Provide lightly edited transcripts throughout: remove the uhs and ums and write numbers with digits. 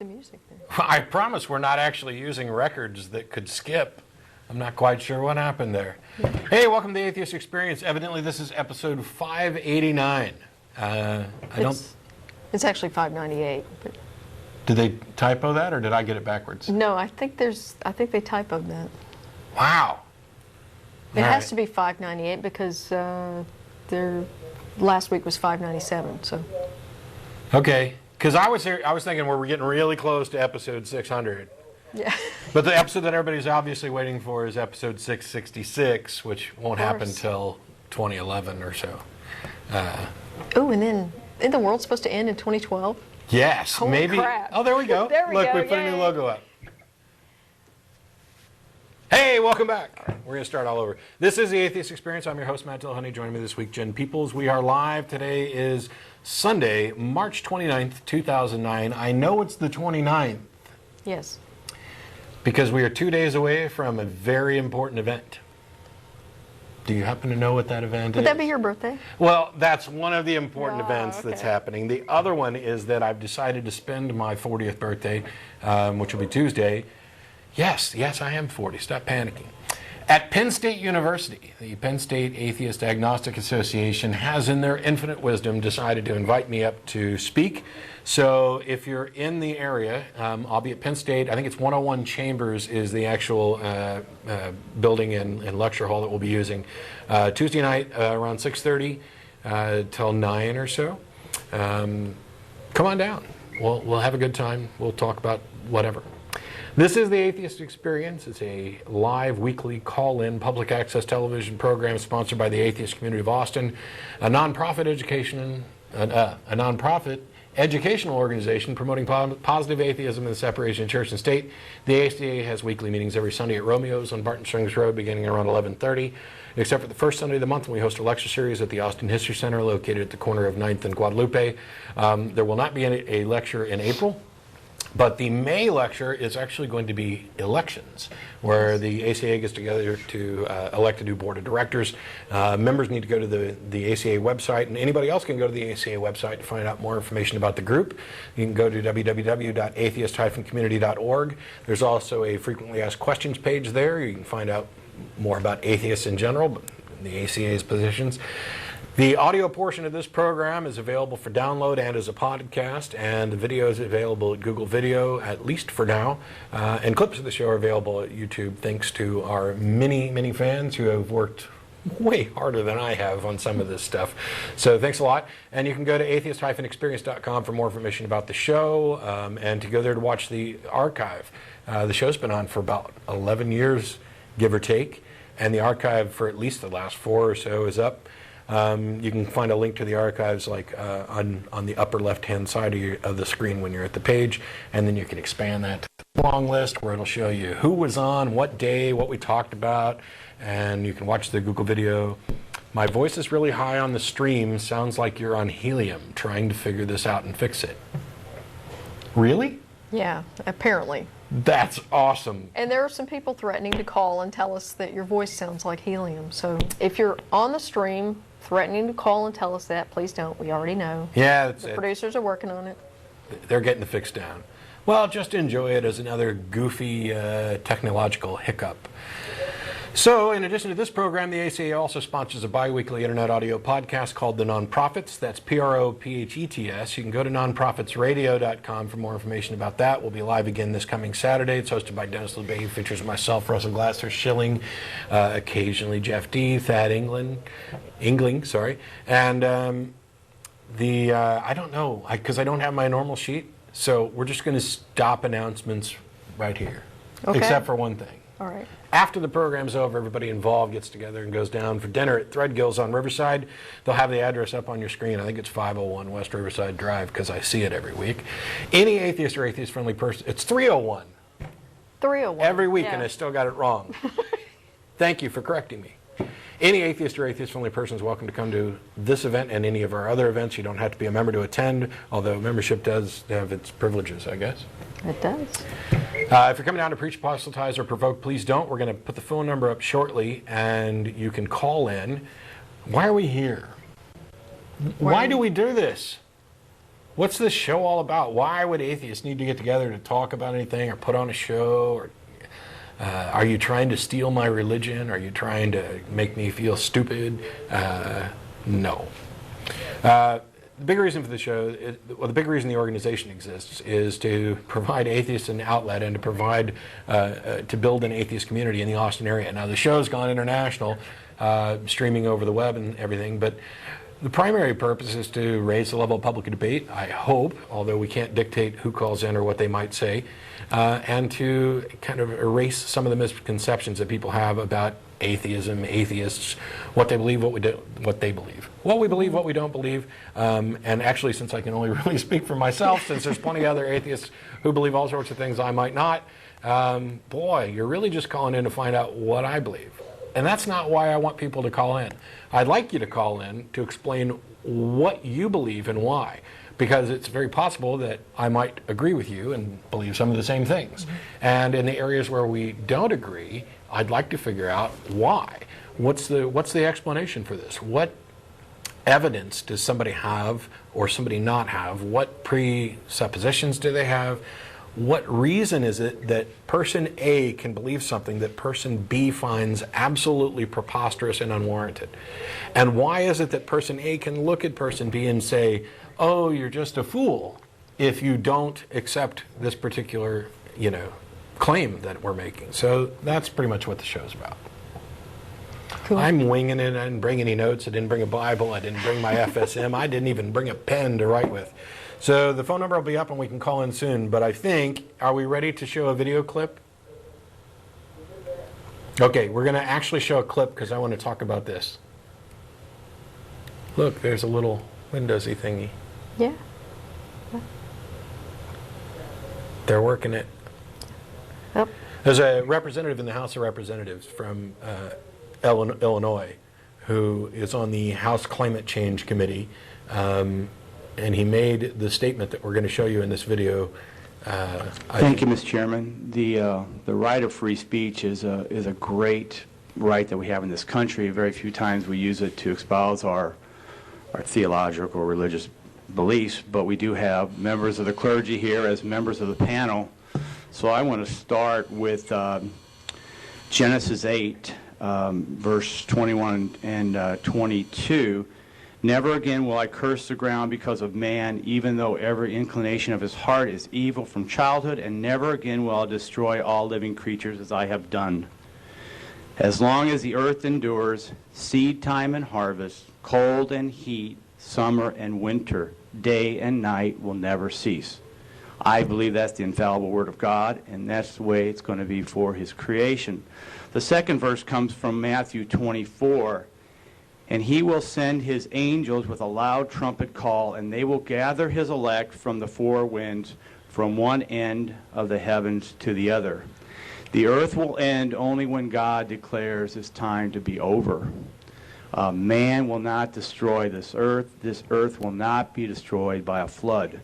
the music there. I promise we're not actually using records that could skip. I'm not quite sure what happened there. Hey, welcome to the Atheist Experience. Evidently, this is episode 589. It's actually 598. But Did they typo that, or did I get it backwards? no, I think they typoed that. Wow. It has to be 598 because their last week was 597. So. Okay, because I was thinking we're getting really close to episode 600. Yeah. But the episode that everybody's obviously waiting for is episode 666, which won't happen until 2011 or so. Oh, and then isn't the world supposed to end in 2012? Yes, Holy maybe. crap. Oh, there we go. There we Look, go. we put Yay. a new logo up. Hey, welcome back. We're going to start all over. This is the Atheist Experience. I'm your host, Matt Dillahunty. Joining me this week, Jen Peeples. We are live. Today is Sunday, March 29th, 2009. I know it's the 29th. Yes. Because we are 2 days away from a very important event. Do you happen to know what that event is? Would that be your birthday? Well, that's one of the important events that's okay. happening. The other one is that I've decided to spend my 40th birthday, which will be Tuesday. Yes, I am 40. Stop panicking. At Penn State University, the Penn State Atheist Agnostic Association has, in their infinite wisdom, decided to invite me up to speak. So if you're in the area, I'll be at Penn State. I think it's 101 Chambers is the actual building and lecture hall that we'll be using. Tuesday night around 6:30 till 9 or so. Come on down. We'll have a good time. We'll talk about whatever. This is the Atheist Experience. It's a live weekly call-in public access television program sponsored by the Atheist Community of Austin, a nonprofit educational organization promoting positive atheism and the separation of church and state. The ACA has weekly meetings every Sunday at Romeo's on Barton Springs Road beginning around 11:30, except for the first Sunday of the month when we host a lecture series at the Austin History Center located at the corner of 9th and Guadalupe. There will not be a lecture in April. But the May lecture is actually going to be elections, where the ACA gets together to elect a new board of directors. Members need to go to the ACA website, and anybody else can go to the ACA website to find out more information about the group. You can go to www.atheist-community.org. There's also a frequently asked questions page there. You can find out more about atheists in general, but the ACA's positions. The audio portion of this program is available for download and as a podcast, and the video is available at Google Video, at least for now. And clips of the show are available at YouTube, thanks to our many fans who have worked way harder than I have on some of this stuff. So thanks a lot. And you can go to atheist-experience.com for more information about the show, and to go there to watch the archive. The show's been on for about 11 years, give or take, and the archive for at least the last 4 or so is up. You can find a link to the archives on the upper left-hand side of the screen when you're at the page, and then you can expand that to a long list where it'll show you who was on, what day, what we talked about, and you can watch the Google video. My voice is really high on the stream. Sounds like you're on helium trying to figure this out and fix it. Really? Yeah, apparently. That's awesome. And there are some people threatening to call and tell us that your voice sounds like helium. So if you're on the stream threatening to call and tell us that, please don't. We already know. Yeah, the producers are working on it. They're getting it fixed down. Well, just enjoy it as another goofy technological hiccup. So, in addition to this program, the ACA also sponsors a bi-weekly internet audio podcast called The Nonprofits. That's Prophets. You can go to nonprofitsradio.com for more information about that. We'll be live again this coming Saturday. It's hosted by Dennis LeBay, features myself, Russell Glasser, Schilling, occasionally Jeff D., Thad Engling, and I don't know, because I don't have my normal sheet, so we're just going to stop announcements right here, except for one thing. All right. After the program's over, everybody involved gets together and goes down for dinner at Threadgill's on Riverside. They'll have the address up on your screen. I think it's 501 West Riverside Drive because I see it every week. Any atheist or atheist-friendly person, it's 301. 301. Every week, yeah. and I still got it wrong. Thank you for correcting me. Any atheist or atheist-friendly person is welcome to come to this event and any of our other events. You don't have to be a member to attend, although membership does have its privileges, I guess. It does. If you're coming down to preach, proselytize, or provoke, please don't. We're going to put the phone number up shortly, and you can call in. Why are we here? Why do we do this? what's this show all about? Why would atheists need to get together to talk about anything or put on a show? Or are you trying to steal my religion? Are you trying to make me feel stupid? No. The big reason for the show, the big reason the organization exists is to provide atheists an outlet and to provide, to build an atheist community in the Austin area. Now the show's gone international, streaming over the web and everything, but the primary purpose is to raise the level of public debate, I hope, although we can't dictate who calls in or what they might say, and to kind of erase some of the misconceptions that people have about atheism, atheists, what they believe, what they believe. What we believe, what we don't believe, and actually, since I can only really speak for myself, since there's plenty of other atheists who believe all sorts of things I might not, boy, you're really just calling in to find out what I believe. And that's not why I want people to call in. I'd like you to call in to explain what you believe and why, because it's very possible that I might agree with you and believe some of the same things. And in the areas where we don't agree, I'd like to figure out why. What's the explanation for this? What evidence does somebody have or somebody not have? What presuppositions do they have? What reason is it that person A can believe something that person B finds absolutely preposterous and unwarranted? And why is it that person A can look at person B and say, oh, you're just a fool if you don't accept this particular, claim that we're making? So that's pretty much what the show's about. Cool. I'm winging it. I didn't bring any notes. I didn't bring a Bible. I didn't bring my FSM. I didn't even bring a pen to write with. So the phone number will be up and we can call in soon. But I think, are we ready to show a video clip? Okay, we're going to actually show a clip because I want to talk about this. Look, there's a little Windowsy thingy. Yeah. They're working it. Yep. There's a representative in the House of Representatives from Illinois who is on the House Climate Change Committee, and he made the statement that we're going to show you in this video. Thank you, Mr. Chairman. The right of free speech is a great right that we have in this country. Very few times we use it to espouse our theological or religious beliefs, but we do have members of the clergy here as members of the panel. So I want to start with Genesis 8, verse 21 and 22. Never again will I curse the ground because of man, even though every inclination of his heart is evil from childhood, and never again will I destroy all living creatures as I have done. As long as the earth endures, seed time and harvest, cold and heat, summer and winter, day and night will never cease. I believe that's the infallible Word of God, and that's the way it's going to be for His creation. The second verse comes from Matthew 24. And He will send His angels with a loud trumpet call, and they will gather His elect from the four winds, from one end of the heavens to the other. The earth will end only when God declares it's time to be over. Man will not destroy this earth. This earth will not be destroyed by a flood.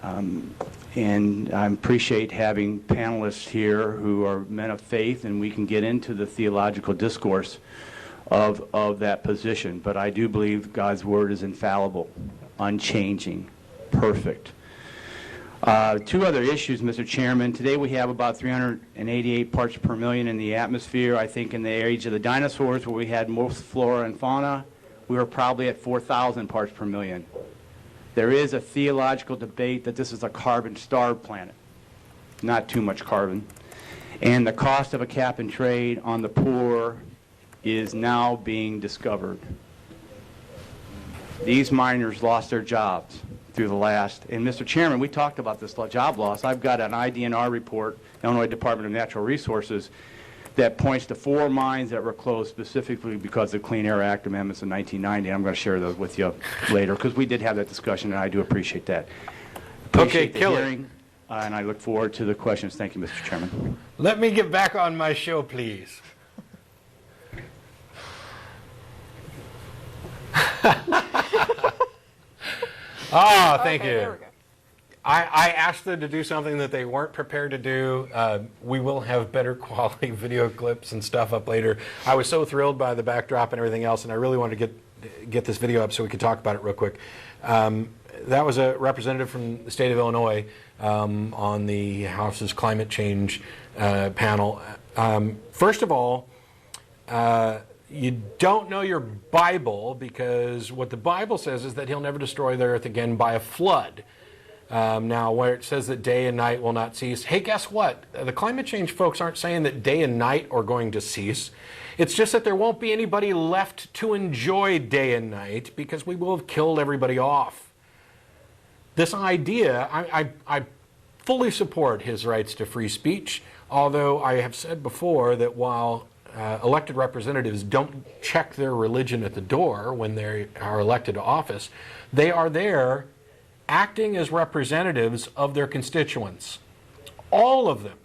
And I appreciate having panelists here who are men of faith, and we can get into the theological discourse of that position. But I do believe God's Word is infallible, unchanging, perfect. Two other issues, Mr. Chairman. Today we have about 388 parts per million in the atmosphere. I think in the age of the dinosaurs, where we had most flora and fauna, we were probably at 4,000 parts per million. There is a theological debate that this is a carbon-starved planet, not too much carbon. And the cost of a cap and trade on the poor is now being discovered. These miners lost their jobs through the last, and Mr. Chairman, we talked about this job loss. I've got an IDNR report, Illinois Department of Natural Resources, that points to 4 mines that were closed specifically because of the Clean Air Act amendments in 1990. I'm going to share those with you later because we did have that discussion, and I do appreciate that. Appreciate the hearing, and I look forward to the questions. Thank you, Mr. Chairman. Let me get back on my show, please. Thank you. There we go. I asked them to do something that they weren't prepared to do. We will have better quality video clips and stuff up later. I was so thrilled by the backdrop and everything else, and I really wanted to get this video up so we could talk about it real quick. that was a representative from the state of Illinois on the House's climate change panel. First of all, you don't know your Bible, because what the Bible says is that he'll never destroy the earth again by a flood. Now, where it says that day and night will not cease, hey, guess what? The climate change folks aren't saying that day and night are going to cease. It's just that there won't be anybody left to enjoy day and night, because we will have killed everybody off. This idea, I fully support his rights to free speech, although I have said before that while elected representatives don't check their religion at the door when they are elected to office, they are there acting as representatives of their constituents. All of them.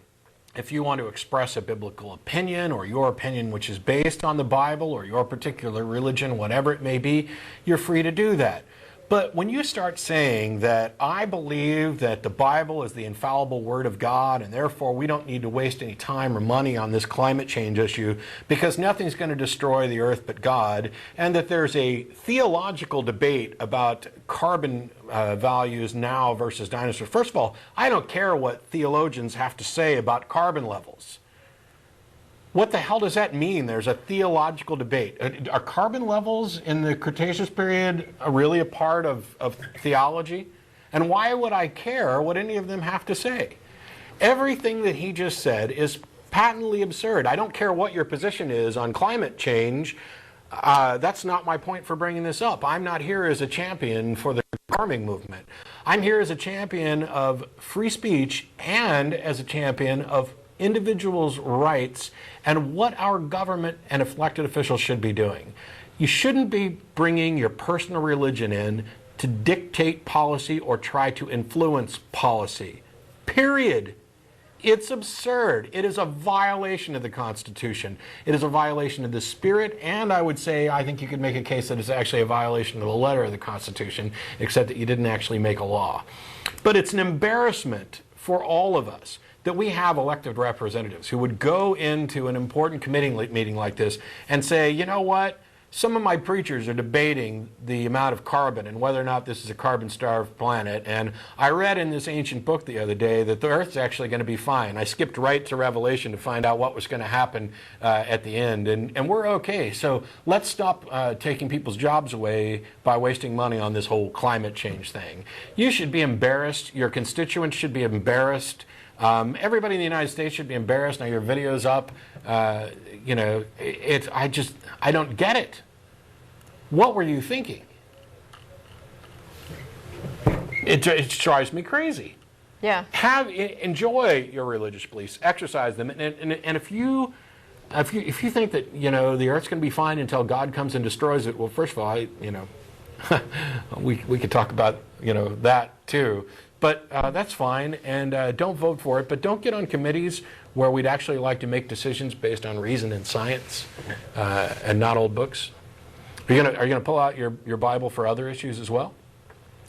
If you want to express a biblical opinion, or your opinion which is based on the Bible or your particular religion, whatever it may be, you're free to do that. But when you start saying that I believe that the Bible is the infallible Word of God, and therefore we don't need to waste any time or money on this climate change issue because nothing's going to destroy the earth but God, and that there's a theological debate about carbon values now versus dinosaurs. First of all, I don't care what theologians have to say about carbon levels. What the hell does that mean? There's a theological debate. Are carbon levels in the Cretaceous period really a part of theology? And why would I care what any of them have to say? Everything that he just said is patently absurd. I don't care what your position is on climate change. That's not my point for bringing this up. I'm not here as a champion for the farming movement. I'm here as a champion of free speech and as a champion of individuals' rights and what our government and elected officials should be doing. You shouldn't be bringing your personal religion in to dictate policy or try to influence policy. Period. It's absurd. It is a violation of the Constitution. It is a violation of the spirit, and I would say, I think you could make a case that it's actually a violation of the letter of the Constitution, except that you didn't actually make a law. But it's an embarrassment for all of us that we have elected representatives who would go into an important committee meeting like this and say, you know what, some of my preachers are debating the amount of carbon and whether or not this is a carbon-starved planet, and I read in this ancient book the other day that the Earth's actually going to be fine. I skipped right to Revelation to find out what was going to happen at the end, and we're okay. So let's stop taking people's jobs away by wasting money on this whole climate change thing. You should be embarrassed. Your constituents should be embarrassed. Everybody in the United States should be embarrassed. Now your video's up. You know, I don't get it. What were you thinking? It drives me crazy. Yeah. Enjoy your religious beliefs, exercise them, and if you think that, you know, the Earth's going to be fine until God comes and destroys it, well, first of all, we could talk about, you know, that too. But that's fine, and don't vote for it. But don't get on committees where we'd actually like to make decisions based on reason and science, and not old books. Are you gonna pull out your Bible for other issues as well?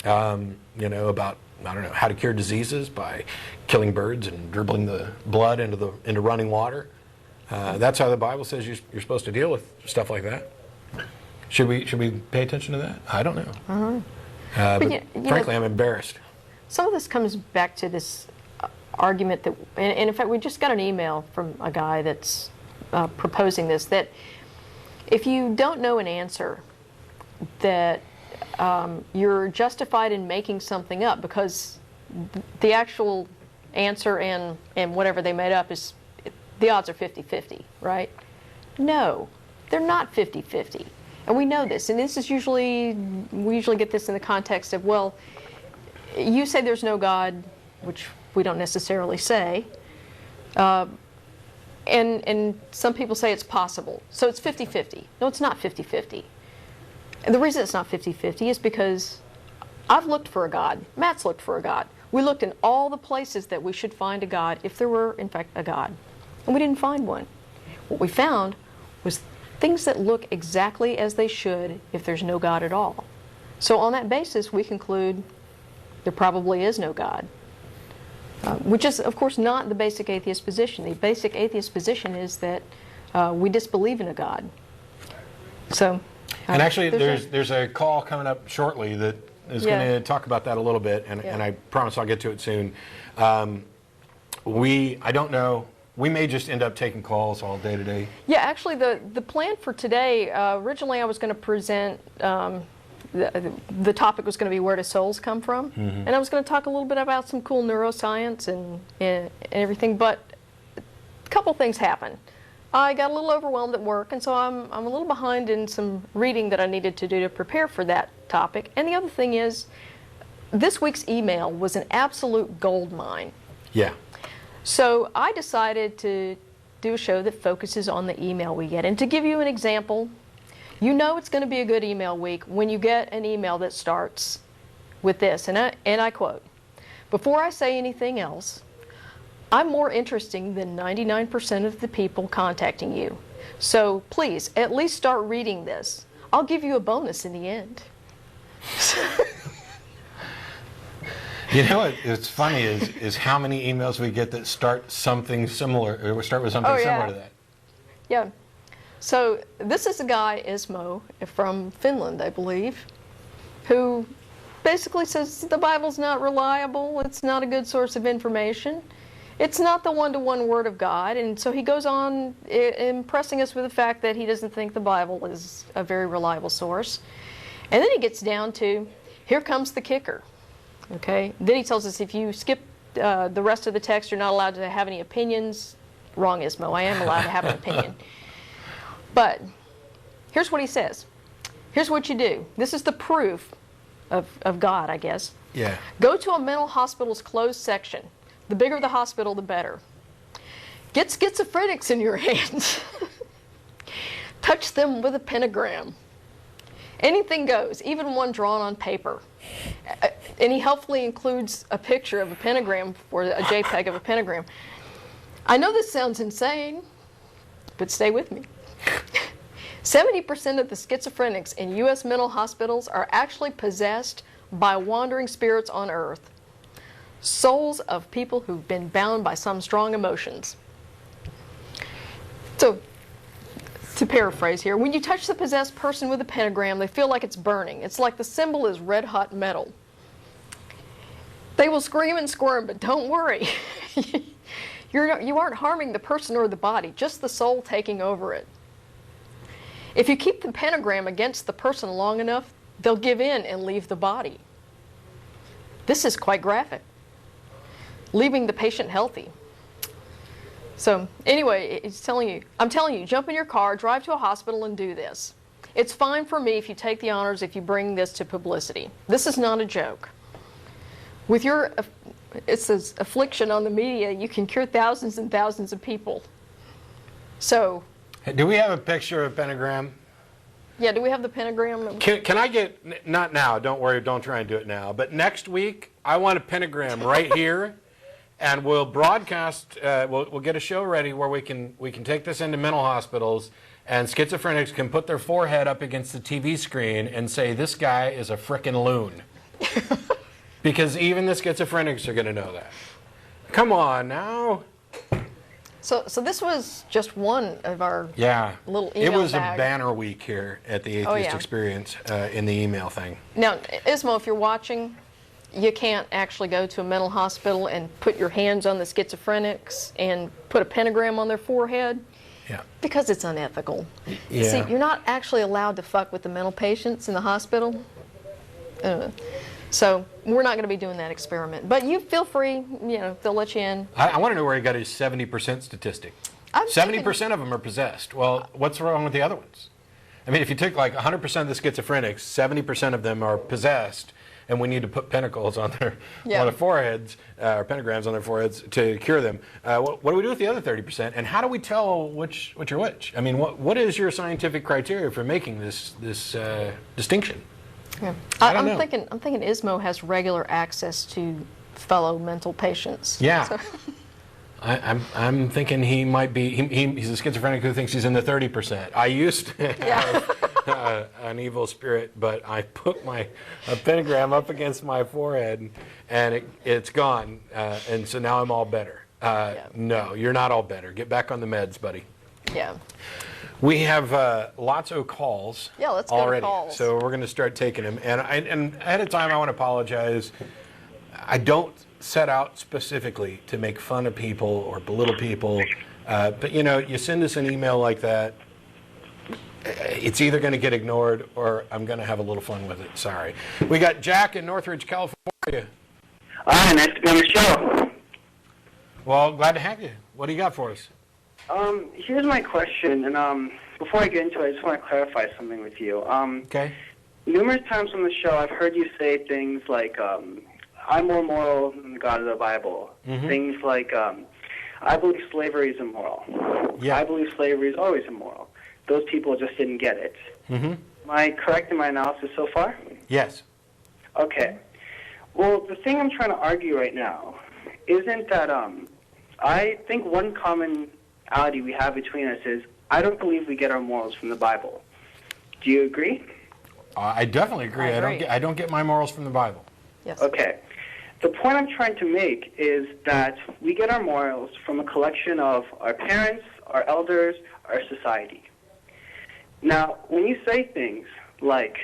You know, about, I don't know, how to cure diseases by killing birds and dribbling the blood into running water. That's how the Bible says you're supposed to deal with stuff like that. Should we pay attention to that? I don't know. Uh-huh. But frankly, I'm embarrassed. Some of this comes back to this argument that, and in fact, we just got an email from a guy that's proposing this, that if you don't know an answer, that you're justified in making something up, because the actual answer and whatever they made up is, the odds are 50-50, right? No, they're not 50-50. And we know this, and this is we usually get this in the context of, well, you say there's no God, which we don't necessarily say, and some people say it's possible. So it's 50-50. No, it's not 50-50. And the reason it's not 50-50 is because I've looked for a God. Matt's looked for a God. We looked in all the places that we should find a God, if there were, in fact, a God. And we didn't find one. What we found was things that look exactly as they should if there's no God at all. So on that basis, we conclude there probably is no God, which is, of course, not the basic atheist position. The basic atheist position is that we disbelieve in a God. So, and actually, there's a call coming up shortly that is Yeah. going to talk about that a little bit, and I promise I'll get to it soon. I don't know. We may just end up taking calls all day today. Yeah, actually, the plan for today, originally I was going to present, the topic was going to be where do souls come from? And I was going to talk a little bit about some cool neuroscience and everything, but a couple things happened. I got a little overwhelmed at work, and so I'm a little behind in some reading that I needed to do to prepare for that topic. And the other thing is, this week's email was an absolute gold mine. Yeah. So I decided to do a show that focuses on the email we get. And to give you an example, you know it's going to be a good email week when you get an email that starts with this, and I quote, "Before I say anything else, I'm more interesting than 99% of the people contacting you. So please, at least start reading this. I'll give you a bonus in the end." You know what's funny is how many emails we get that start something similar, or start with something similar to that. Yeah. So this is a guy, Ismo, from Finland, I believe, who basically says the Bible's not reliable, it's not a good source of information, it's not the one-to-one Word of God, and so he goes on impressing us with the fact that he doesn't think the Bible is a very reliable source. And then he gets down to, here comes the kicker. Okay? Then he tells us if you skip the rest of the text, you're not allowed to have any opinions. Wrong, Ismo. I am allowed to have an opinion. But here's what he says. Here's what you do. This is the proof of God, I guess. Yeah. Go to a mental hospital's closed section. The bigger the hospital, the better. Get schizophrenics in your hands. Touch them with a pentagram. Anything goes, even one drawn on paper. And he helpfully includes a picture of a pentagram, or a JPEG of a pentagram. I know this sounds insane, but stay with me. 70% of the schizophrenics in U.S. mental hospitals are actually possessed by wandering spirits on earth. Souls of people who've been bound by some strong emotions. So, to paraphrase here, when you touch the possessed person with a pentagram, they feel like it's burning. It's like the symbol is red-hot metal. They will scream and squirm, but don't worry. You aren't harming the person or the body, just the soul taking over it. If you keep the pentagram against the person long enough, they'll give in and leave the body. This is quite graphic, leaving the patient healthy. So anyway, I'm telling you, jump in your car, drive to a hospital and do this. It's fine for me if you take the honors if you bring this to publicity. This is not a joke. With your, it says, affliction on the media, you can cure thousands and thousands of people. So. Do we have a picture of a pentagram? Yeah, do we have the pentagram? Can I get, not now, don't worry, don't try and do it now, but next week, I want a pentagram right here, and we'll broadcast, we'll get a show ready where we can take this into mental hospitals, and schizophrenics can put their forehead up against the TV screen and say, this guy is a frickin' loon. Because even the schizophrenics are going to know that. Come on now. So this was just one of our little email it was bag. A banner week here at the Atheist Experience in the email thing. Now, Ismo, if you're watching, you can't actually go to a mental hospital and put your hands on the schizophrenics and put a pentagram on their forehead. Yeah. Because it's unethical. Yeah. See, you're not actually allowed to fuck with the mental patients in the hospital. So we're not going to be doing that experiment. But you feel free, you know, they'll let you in. I want to know where he got his 70% statistic. 70% of them are possessed. Well, what's wrong with the other ones? I mean, if you took like 100% of the schizophrenics, 70% of them are possessed, and we need to put pinnacles on their foreheads, or pentagrams on their foreheads to cure them. What do we do with the other 30%? And how do we tell which are which? I mean, what is your scientific criteria for making this distinction? Yeah. I'm thinking Ismo has regular access to fellow mental patients. Yeah. So. I'm thinking he might be, he's a schizophrenic who thinks he's in the 30%. I used to have an evil spirit, but I put a pentagram up against my forehead and it's gone. And so now I'm all better. No, you're not all better. Get back on the meds, buddy. Yeah. We have lots of calls Yeah, let's go to already, calls. so we're going to start taking them. And ahead of time, I want to apologize. I don't set out specifically to make fun of people or belittle people, but you know, you send us an email like that, it's either going to get ignored or I'm going to have a little fun with it. Sorry. We got Jack in Northridge, California. Hi, nice to be on the show. Well, glad to have you. What do you got for us? Here's my question, and before I get into it, I just want to clarify something with you. Okay. Numerous times on the show, I've heard you say things like, I'm more moral than the God of the Bible. Mm-hmm. Things like, I believe slavery is immoral. Yeah. I believe slavery is always immoral. Those people just didn't get it. Mm-hmm. Am I correct in my analysis so far? Yes. Okay. Well, the thing I'm trying to argue right now isn't that I think one commonality we have between us is I don't believe we get our morals from the Bible. Do you agree? I definitely agree. I agree. I don't get my morals from the Bible. Yes. Okay. The point I'm trying to make is that we get our morals from a collection of our parents, our elders, our society. Now, when you say things like,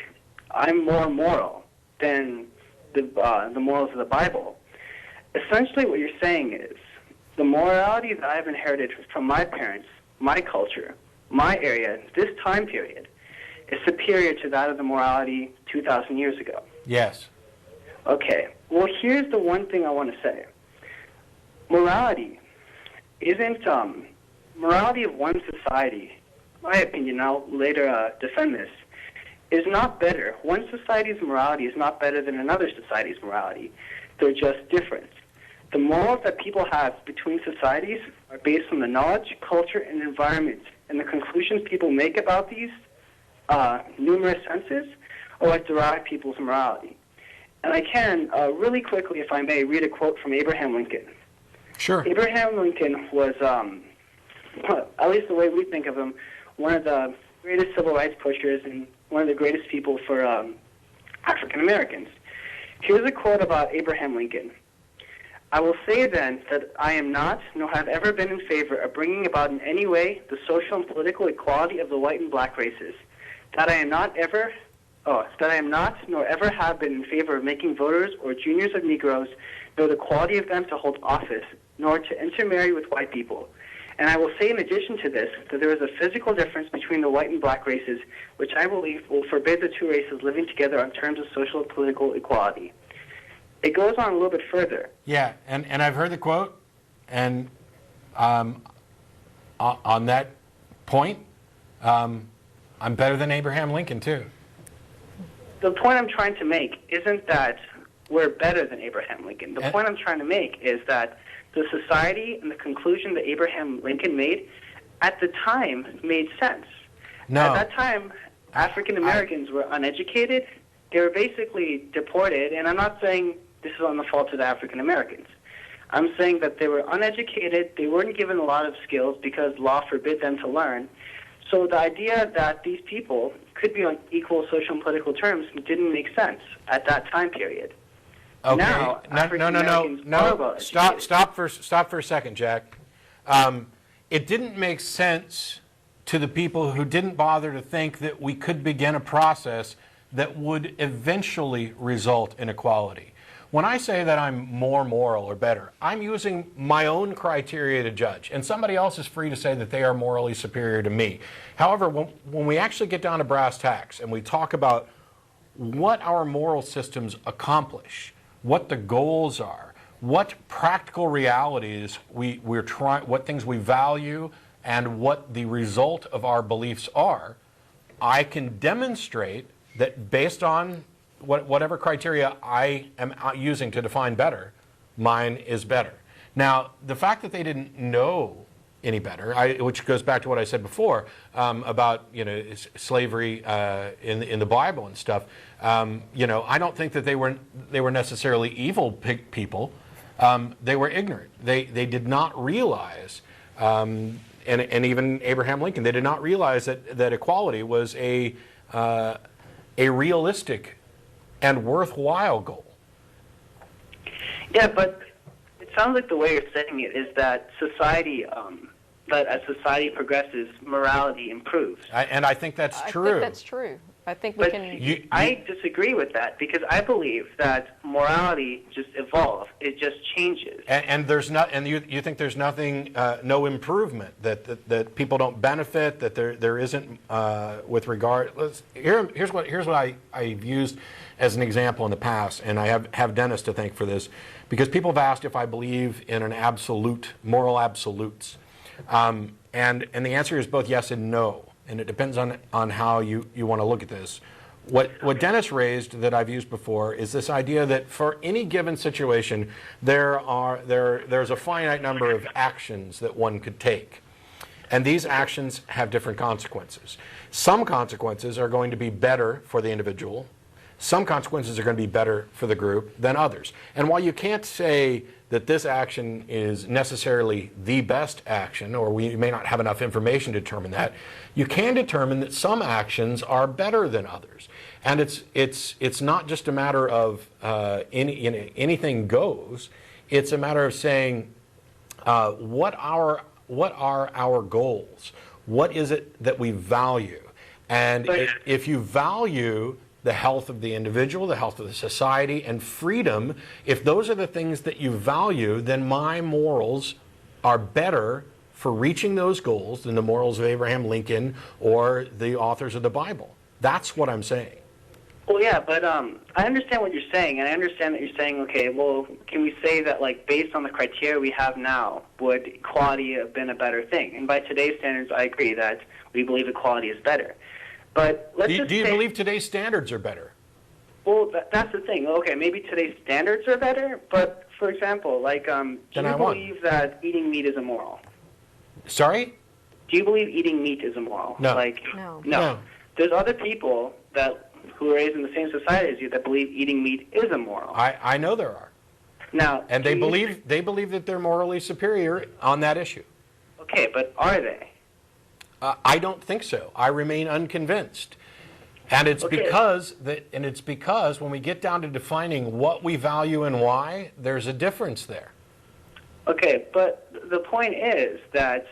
I'm more moral than the morals of the Bible, essentially what you're saying is the morality that I've inherited from my parents, my culture, my area, this time period, is superior to that of the morality 2,000 years ago. Yes. Okay, well, here's the one thing I want to say. Morality isn't, morality of one society, in my opinion, I'll later defend this, is not better. One society's morality is not better than another society's morality. They're just different. The morals that people have between societies are based on the knowledge, culture, and environment, and the conclusions people make about these numerous senses are what derive people's morality. And I can, really quickly, if I may, read a quote from Abraham Lincoln. Sure. Abraham Lincoln was, at least the way we think of him, one of the greatest civil rights pushers and one of the greatest people for African Americans. Here's a quote about Abraham Lincoln. I will say then that I am not, nor have ever been in favor of bringing about in any way the social and political equality of the white and black races. That I am not, nor ever have been in favor of making voters or juniors of Negroes, nor the quality of them to hold office, nor to intermarry with white people. And I will say in addition to this, that there is a physical difference between the white and black races, which I believe will forbid the two races living together on terms of social and political equality. It goes on a little bit further. Yeah, and I've heard the quote, and on that point, I'm better than Abraham Lincoln, too. The point I'm trying to make isn't that we're better than Abraham Lincoln. The point I'm trying to make is that the society and the conclusion that Abraham Lincoln made at the time made sense. No. At that time, African Americans were uneducated. They were basically deported, and I'm not saying this is on the fault of the African Americans. I'm saying that they were uneducated. They weren't given a lot of skills because law forbid them to learn. So the idea that these people could be on equal social and political terms didn't make sense at that time period. Okay. Now, No. Stop for a second, Jack. It didn't make sense to the people who didn't bother to think that we could begin a process that would eventually result in equality. When I say that I'm more moral or better, I'm using my own criteria to judge, and somebody else is free to say that they are morally superior to me. However, when we actually get down to brass tacks and we talk about what our moral systems accomplish, what the goals are, what practical realities what things we value, and what the result of our beliefs are, I can demonstrate that based on whatever criteria I am using to define better, mine is better. Now, the fact that they didn't know any better, which goes back to what I said before about slavery in the Bible and stuff. I don't think that they were necessarily evil people. They were ignorant. They did not realize, and even Abraham Lincoln, they did not realize that equality was a realistic and worthwhile goal. Yeah, but it sounds like the way you're saying it is that society that as society progresses, morality improves. And I think that's true. I think that's true. I think we But can. I disagree with that because I believe that morality just evolves. It just changes. And there's not, and you think there's nothing, no improvement, that people don't benefit, that there isn't with regard. Here's what I've used as an example in the past, and I have Dennis to thank for this, because people have asked if I believe in an absolute, moral absolutes, and the answer is both yes and no. And it depends on how you want to look at this. What Dennis raised that I've used before is this idea that for any given situation, there's a finite number of actions that one could take. And these actions have different consequences. Some consequences are going to be better for the individual. Some consequences are going to be better for the group than others. And while you can't say that this action is necessarily the best action, or we may not have enough information to determine that, you can determine that some actions are better than others. And it's not just a matter of anything goes. It's a matter of saying what are our goals? What is it that we value? And if you value the health of the individual, the health of the society, and freedom, if those are the things that you value, then my morals are better for reaching those goals than the morals of Abraham Lincoln or the authors of the Bible. That's what I'm saying. Well, yeah, but I understand what you're saying, and I understand that you're saying, okay, well, can we say that, like, based on the criteria we have now, would equality have been a better thing? And by today's standards, I agree that we believe equality is better. But let's do you believe today's standards are better? Well, that's the thing. Okay, maybe today's standards are better, but for example, like, do you believe that eating meat is immoral? Sorry? Do you believe eating meat is immoral? No. No. There's other people who are raised in the same society as you that believe eating meat is immoral. I know there are. Now, and they believe that they're morally superior on that issue. Okay, but are they? I don't think so. I remain unconvinced. And it's because when we get down to defining what we value and why, there's a difference there. Okay, but the point is that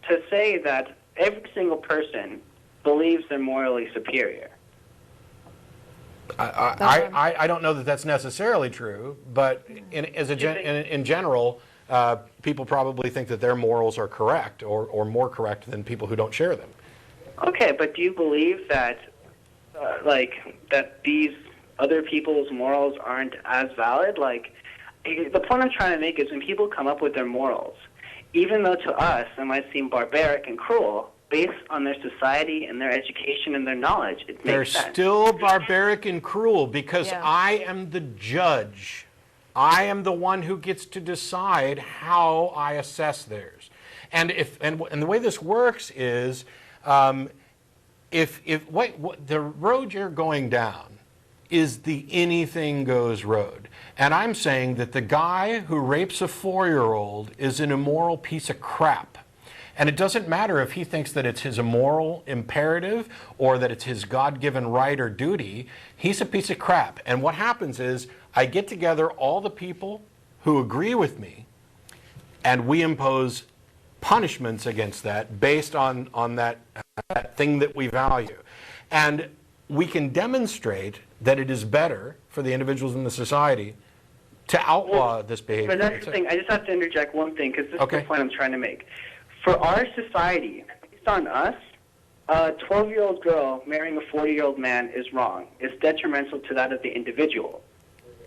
to say that every single person believes they're morally superior. I don't know that that's necessarily true, but in general, people probably think that their morals are correct or more correct than people who don't share them. Okay, but do you believe that that these other people's morals aren't as valid? Like, the point I'm trying to make is when people come up with their morals, even though to us it might seem barbaric and cruel, based on their society and their education and their knowledge, it makes sense. They're still barbaric and cruel because I am the judge. I am the one who gets to decide how I assess theirs. And the way this works is, the road you're going down is the anything goes road. And I'm saying that the guy who rapes a 4-year-old is an immoral piece of crap. And it doesn't matter if he thinks that it's his immoral imperative or that it's his God-given right or duty. He's a piece of crap. And what happens is I get together all the people who agree with me, and we impose punishments against that based on that thing that we value. And we can demonstrate that it is better for the individuals in the society to outlaw this behavior. But that's the thing. I just have to interject one thing because this is the point I'm trying to make. For our society, based on us, a 12-year-old girl marrying a 40-year-old man is wrong. It's detrimental to that of the individual.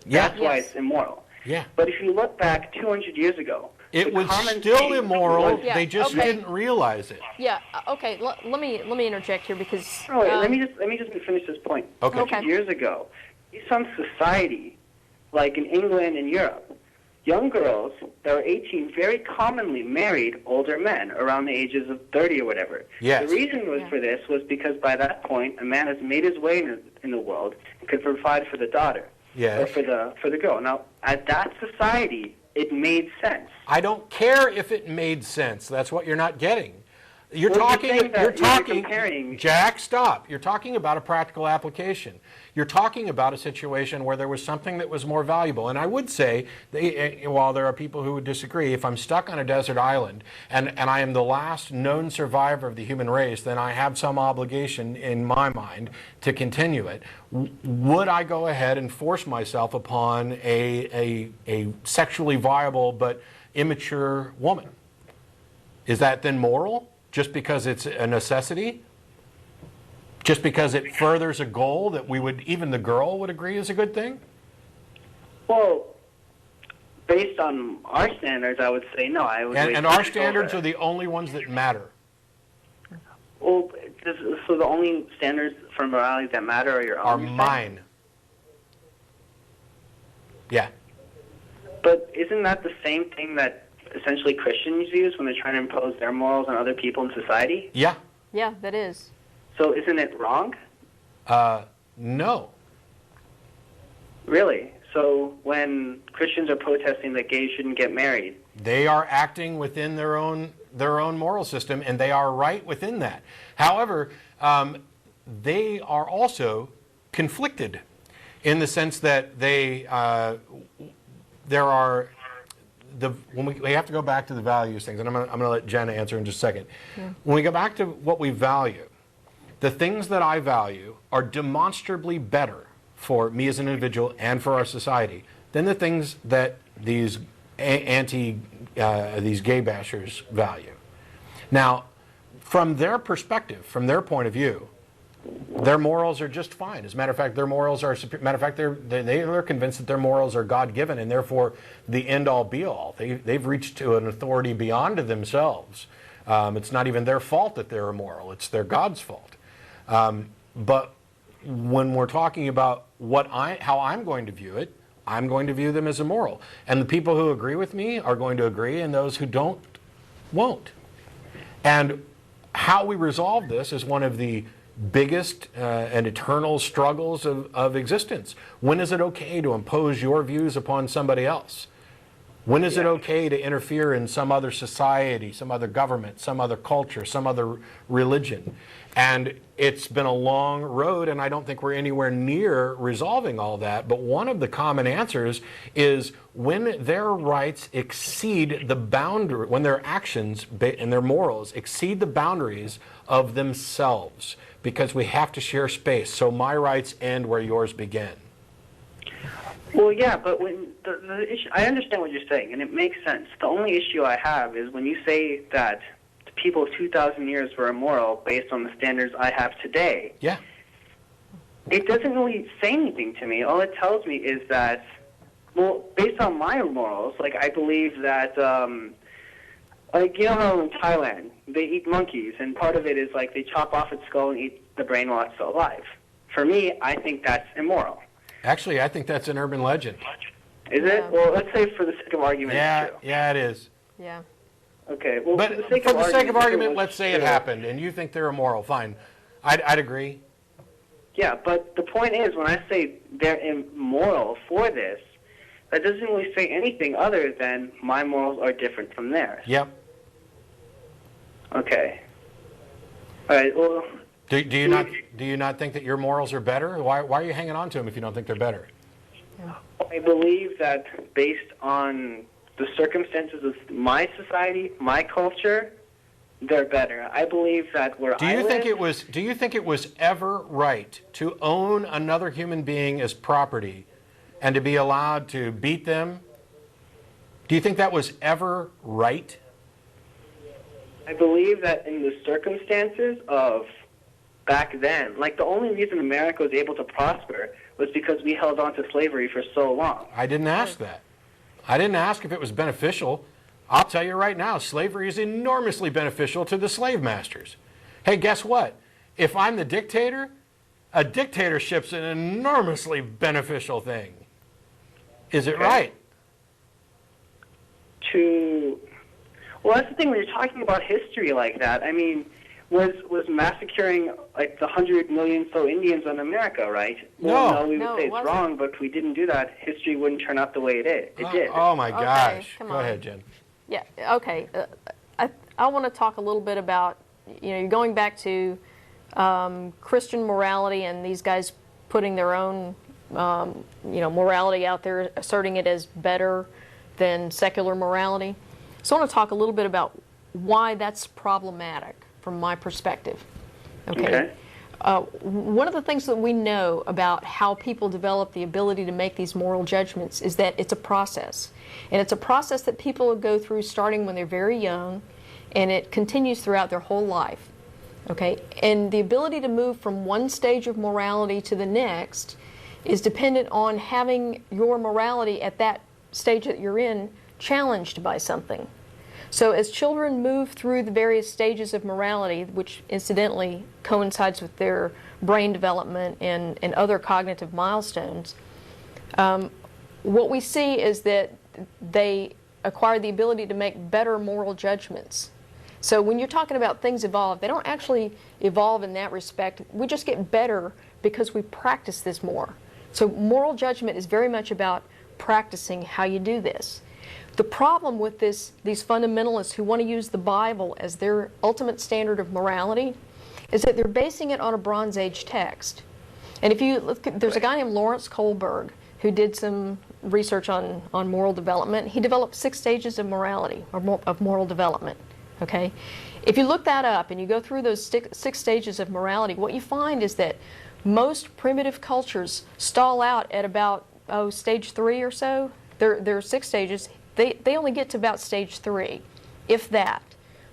Yeah. That's why it's immoral. Yeah. But if you look back 200 years ago, it was still immoral. They just didn't realize it. Yeah. Okay. Let me interject here because. Oh, wait, let me just finish this point. Okay. 200 years ago, based on society, like in England and Europe, young girls that were 18 very commonly married older men around the ages of 30 or whatever. Yes. The reason for this was because by that point, a man has made his way in the world and could provide for the daughter. Yes. Or for the girl. Now, at that society, it made sense. I don't care if it made sense. That's what you're not getting. You're Well, talking, you're comparing. Jack, stop. You're talking about a practical application. You're talking about a situation where there was something that was more valuable. And I would say, while there are people who would disagree, if I'm stuck on a desert island and I am the last known survivor of the human race, then I have some obligation in my mind to continue it. Would I go ahead and force myself upon a sexually viable but immature woman? Is that then moral? Just because it's a necessity? Just because it furthers a goal that even the girl would agree is a good thing? Well, based on our standards, I would say no. I would. And our standards are the only ones that matter. Well, so the only standards for morality that matter are your own? Are mine. Yeah. But isn't that the same thing that essentially Christians use when they're trying to impose their morals on other people in society? Yeah. Yeah, that is. So isn't it wrong? No. Really? So when Christians are protesting that gays shouldn't get married, They are acting within their own moral system, and they are right within that. However, they are also conflicted in the sense that we have to go back to the values things, and I'm going to let Jen answer in just a second. Yeah. When we go back to what we value, the things that I value are demonstrably better for me as an individual and for our society than the things that these gay bashers value. Now, from their perspective, from their point of view, their morals are just fine. As a matter of fact, their morals are. Matter of fact, they're convinced that their morals are God-given and therefore the end-all, be-all. They've reached to an authority beyond themselves. It's not even their fault that they're immoral. It's their God's fault. But when we're talking about how I'm going to view it, I'm going to view them as immoral. And the people who agree with me are going to agree, and those who don't won't. And how we resolve this is one of the biggest and eternal struggles of existence. When is it okay to impose your views upon somebody else? When is it okay to interfere in some other society, some other government, some other culture, some other religion? And it's been a long road, and I don't think we're anywhere near resolving all that. But one of the common answers is when their rights exceed the boundary, when their actions and their morals exceed the boundaries of themselves, because we have to share space. So my rights end where yours begin. Well, yeah, but when the issue, I understand what you're saying, and it makes sense. The only issue I have is when you say that the people of 2,000 years were immoral based on the standards I have today. Yeah. It doesn't really say anything to me. All it tells me is that, well, based on my morals, like I believe that, like, you know how in Thailand they eat monkeys, and part of it is like they chop off its skull and eat the brain while it's still alive. For me, I think that's immoral. Actually, I think that's an urban legend. Is it? Well, let's say for the sake of argument, it's true. Yeah, it is. Yeah. Okay. Well, But for the sake of argument, let's say it happened, and you think they're immoral. Fine, I'd agree. Yeah, but the point is, when I say they're immoral for this, that doesn't really say anything other than my morals are different from theirs. Yep. Okay. All right. Well. Do you not think that your morals are better? Why are you hanging on to them if you don't think they're better? I believe that based on the circumstances of my society, my culture, they're better. I believe that Do you think it was ever right to own another human being as property and to be allowed to beat them? Do you think that was ever right? I believe that in the circumstances of back then, like the only reason America was able to prosper was because we held on to slavery for so long. I didn't ask that. I didn't ask if it was beneficial. I'll tell you right now, slavery is enormously beneficial to the slave masters. Hey, guess what? If I'm the dictator, a dictatorship's an enormously beneficial thing. Is it right? Well, that's the thing when you're talking about history like that. I mean, was massacring like the 100 million so Indians in America, right? Well, no, we would say it's wrong, but if we didn't do that, history wouldn't turn out the way it did. It did. Oh my gosh! Okay, Go ahead, Jen. Yeah. Okay. I want to talk a little bit about you're going back to Christian morality and these guys putting their own, morality out there, asserting it as better than secular morality. So I want to talk a little bit about why that's problematic from my perspective. Okay. One of the things that we know about how people develop the ability to make these moral judgments is that it's a process. And it's a process that people go through starting when they're very young, and it continues throughout their whole life. Okay? And the ability to move from one stage of morality to the next is dependent on having your morality at that stage that you're in challenged by something. So as children move through the various stages of morality, which incidentally coincides with their brain development and other cognitive milestones, what we see is that they acquire the ability to make better moral judgments. So when you're talking about things evolve, they don't actually evolve in that respect. We just get better because we practice this more. So moral judgment is very much about practicing how you do this. The problem with these fundamentalists who want to use the Bible as their ultimate standard of morality is that they're basing it on a Bronze Age text. And if you look, there's a guy named Lawrence Kohlberg who did some research on moral development. He developed 6 stages of morality, or of moral development. Okay? If you look that up and you go through those 6 stages of morality, what you find is that most primitive cultures stall out at about stage 3 or so. There are 6 stages. They only get to about stage 3, if that.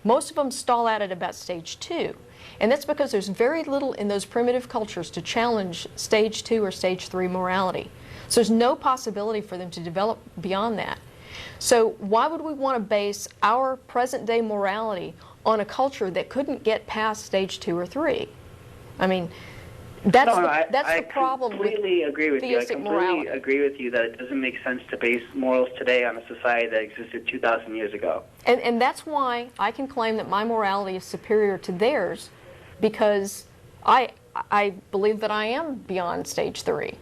Most of them stall out at about stage 2. And that's because there's very little in those primitive cultures to challenge stage 2 or stage 3 morality. So there's no possibility for them to develop beyond that. So why would we want to base our present day morality on a culture that couldn't get past stage 2 or 3? I mean, that's the problem with theistic morality. I completely agree with you that it doesn't make sense to base morals today on a society that existed 2,000 years ago. And that's why I can claim that my morality is superior to theirs, because I believe that I am beyond stage 3.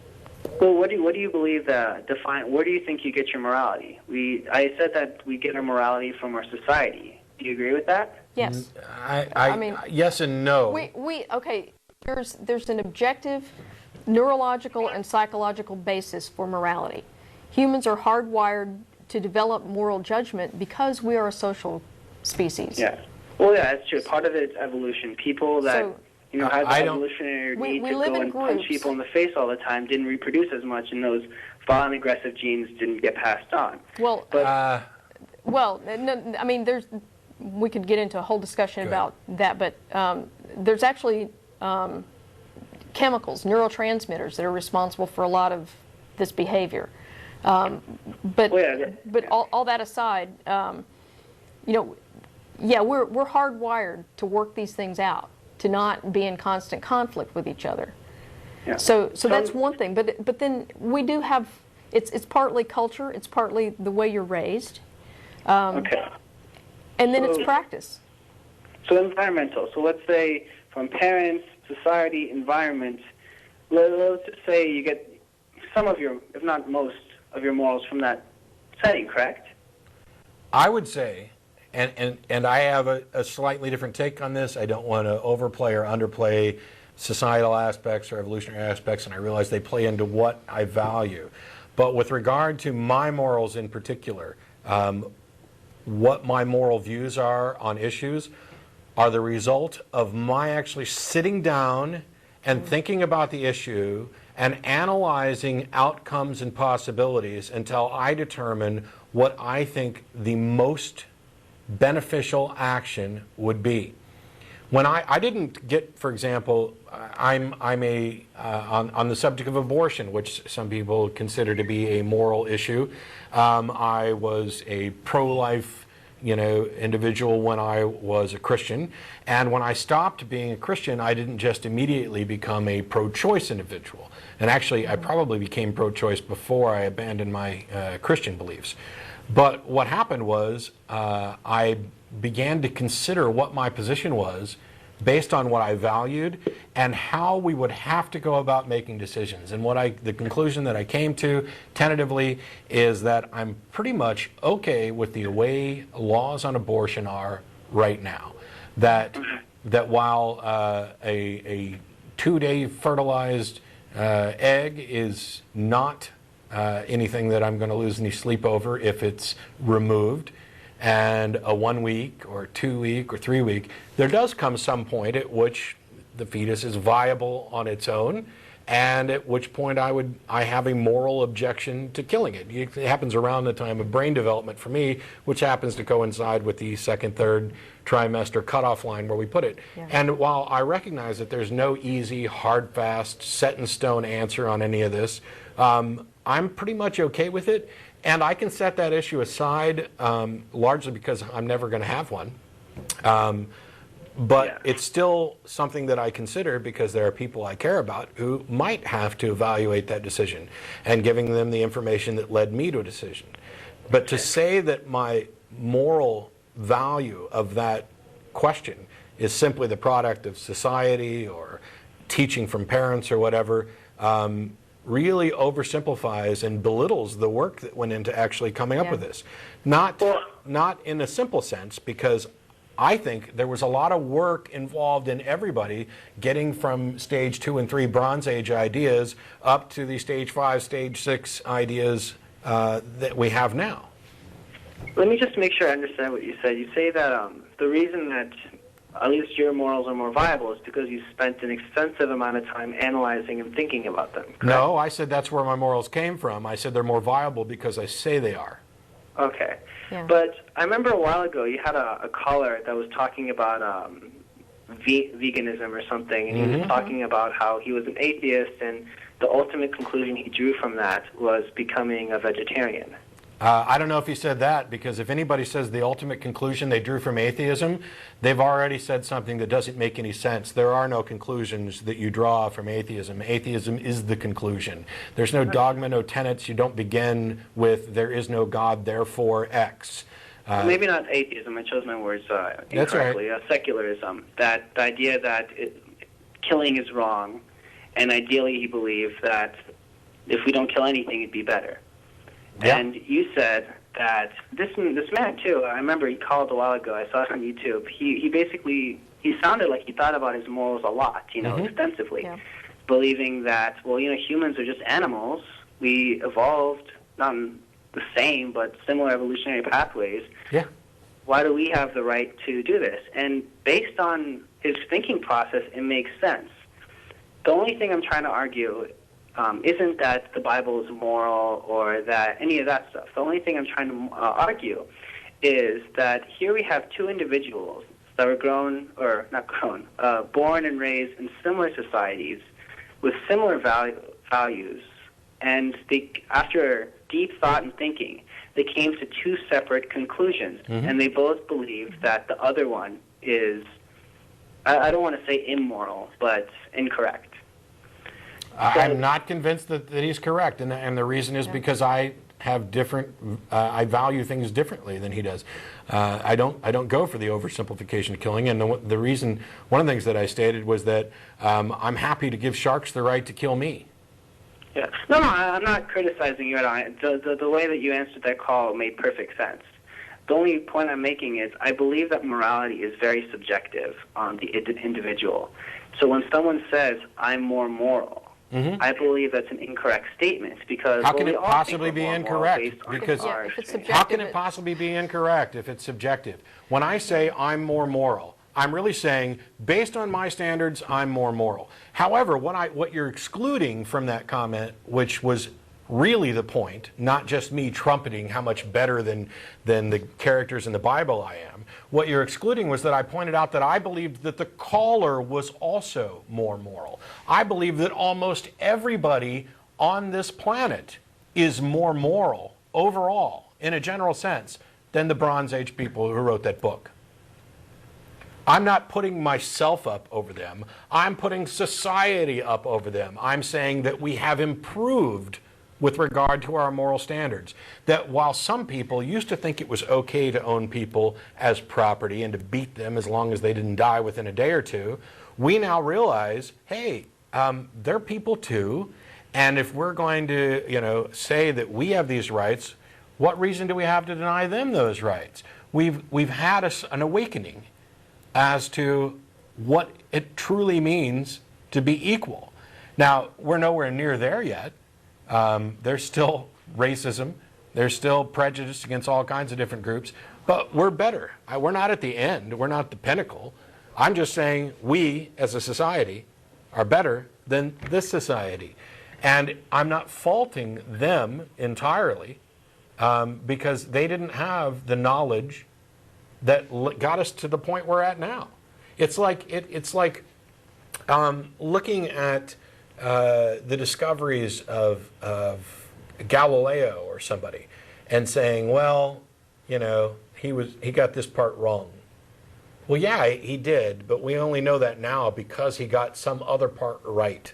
Well, what do you believe where do you think you get your morality? I said that we get our morality from our society. Do you agree with that? Yes. I mean, yes and no. Okay. There's an objective neurological and psychological basis for morality. Humans are hardwired to develop moral judgment because we are a social species. Yeah. Well, yeah, that's true. Part of it's evolution. People that had the evolutionary need to go and punch people in the face all the time didn't reproduce as much, and those violent, aggressive genes didn't get passed on. Well, I mean, we could get into a whole discussion about that, but there's actually chemicals, neurotransmitters, that are responsible for a lot of this behavior. But all that aside, we're hardwired to work these things out, to not be in constant conflict with each other. Yeah. So that's one thing. But then we do have, it's partly culture, it's partly the way you're raised. And then it's practice. So environmental. So let's say from parents, society, environment, let's just say you get some of your, if not most, of your morals from that setting, correct? I would say, and I have a slightly different take on this. I don't want to overplay or underplay societal aspects or evolutionary aspects, and I realize they play into what I value. But with regard to my morals in particular, what my moral views are on issues are the result of my actually sitting down and thinking about the issue and analyzing outcomes and possibilities until I determine what I think the most beneficial action would be. When I didn't get, for example, I'm on the subject of abortion, which some people consider to be a moral issue. I was a pro-life individual when I was a Christian, and when I stopped being a Christian, I didn't just immediately become a pro-choice individual. And actually, I probably became pro-choice before I abandoned my Christian beliefs. But what happened was I began to consider what my position was based on what I valued and how we would have to go about making decisions. And the conclusion that I came to tentatively is that I'm pretty much okay with the way laws on abortion are right now. That that while a 2-day fertilized egg is not anything that I'm going to lose any sleep over if it's removed, and a 1 week or 2 week or 3 week, there does come some point at which the fetus is viable on its own, and at which point I have a moral objection to killing it. It happens around the time of brain development for me, which happens to coincide with the second, third trimester cutoff line where we put it. Yeah. And while I recognize that there's no easy, hard, fast, set in stone answer on any of this, I'm pretty much okay with it. And I can set that issue aside largely because I'm never going to have one. But Yeah. it's still something that I consider because there are people I care about who might have to evaluate that decision and giving them the information that led me to a decision. But to say that my moral value of that question is simply the product of society or teaching from parents or whatever really oversimplifies and belittles the work that went into actually coming up with this. Not in a simple sense, because I think there was a lot of work involved in everybody getting from stage 2 and 3 Bronze Age ideas up to the stage 5, stage 6 ideas that we have now. Let me just make sure I understand what you said. You say that the reason that at least your morals are more viable is because you spent an extensive amount of time analyzing and thinking about them. Correct? No, I said that's where my morals came from. I said they're more viable because I say they are. Okay. Yeah. But I remember a while ago you had a caller that was talking about veganism or something, and he was talking about how he was an atheist, and the ultimate conclusion he drew from that was becoming a vegetarian. I don't know if he said that, because if anybody says the ultimate conclusion they drew from atheism, they've already said something that doesn't make any sense. There are no conclusions that you draw from atheism. Atheism is the conclusion. There's no dogma, no tenets. You don't begin with there is no God, therefore X. Maybe not atheism. I chose my words incorrectly. That's right. Secularism. That the idea that killing is wrong, and ideally he believed that if we don't kill anything, it'd be better. Yeah. And you said that this man too. I remember he called a while ago. I saw it on YouTube. He basically sounded like he thought about his morals a lot, extensively, believing that humans are just animals. We evolved not in the same but similar evolutionary pathways. Yeah. Why do we have the right to do this? And based on his thinking process, it makes sense. The only thing I'm trying to argue isn't that the Bible is moral or that any of that stuff. The only thing I'm trying to argue is that here we have two individuals that were born and raised in similar societies with similar values, and after deep thought and thinking, they came to two separate conclusions, and they both believed that the other one is, I don't want to say immoral, but incorrect. I'm not convinced that he's correct, and the reason is because I have I value things differently than he does. I don't go for the oversimplification of killing, and the reason, one of the things that I stated was that I'm happy to give sharks the right to kill me. Yeah. No, I'm not criticizing you at all. The way that you answered that call made perfect sense. The only point I'm making is I believe that morality is very subjective on the individual. So when someone says, I'm more moral, I believe that's an incorrect statement, because how can it possibly be incorrect? Because how can it possibly be incorrect if it's subjective? When I say I'm more moral, I'm really saying, based on my standards, I'm more moral. However, what you're excluding from that comment, which was really the point, not just me trumpeting how much better than the characters in the Bible I am, what you're excluding was that I pointed out that I believed that the caller was also more moral. I believe that almost everybody on this planet is more moral overall, in a general sense, than the Bronze Age people who wrote that book. I'm not putting myself up over them. I'm putting society up over them. I'm saying that we have improved with regard to our moral standards. That while some people used to think it was okay to own people as property and to beat them as long as they didn't die within a day or two, we now realize, hey, they're people too, and if we're going to say that we have these rights, what reason do we have to deny them those rights? We've had an awakening as to what it truly means to be equal. Now, we're nowhere near there yet. There's still racism. There's still prejudice against all kinds of different groups. But we're better. We're not at the end. We're not the pinnacle. I'm just saying we, as a society, are better than this society. And I'm not faulting them entirely because they didn't have the knowledge that got us to the point we're at now. It's like looking at the discoveries of Galileo or somebody and saying, well, you know, he got this part wrong. Well, yeah, he did, but we only know that now because he got some other part right.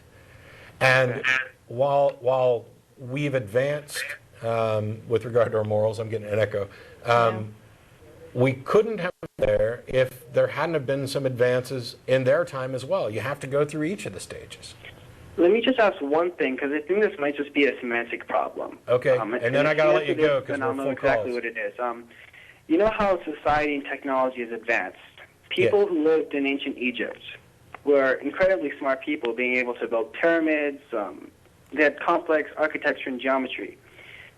And while we've advanced with regard to our morals, I'm getting an echo, we couldn't have been there if there hadn't have been some advances in their time as well. You have to go through each of the stages. Let me just ask one thing, because I think this might just be a semantic problem. Okay, and then I got to let you go because we're I'll know full exactly calls. what it is. You know how society and technology has advanced? People who lived in ancient Egypt were incredibly smart people, being able to build pyramids. They had complex architecture and geometry.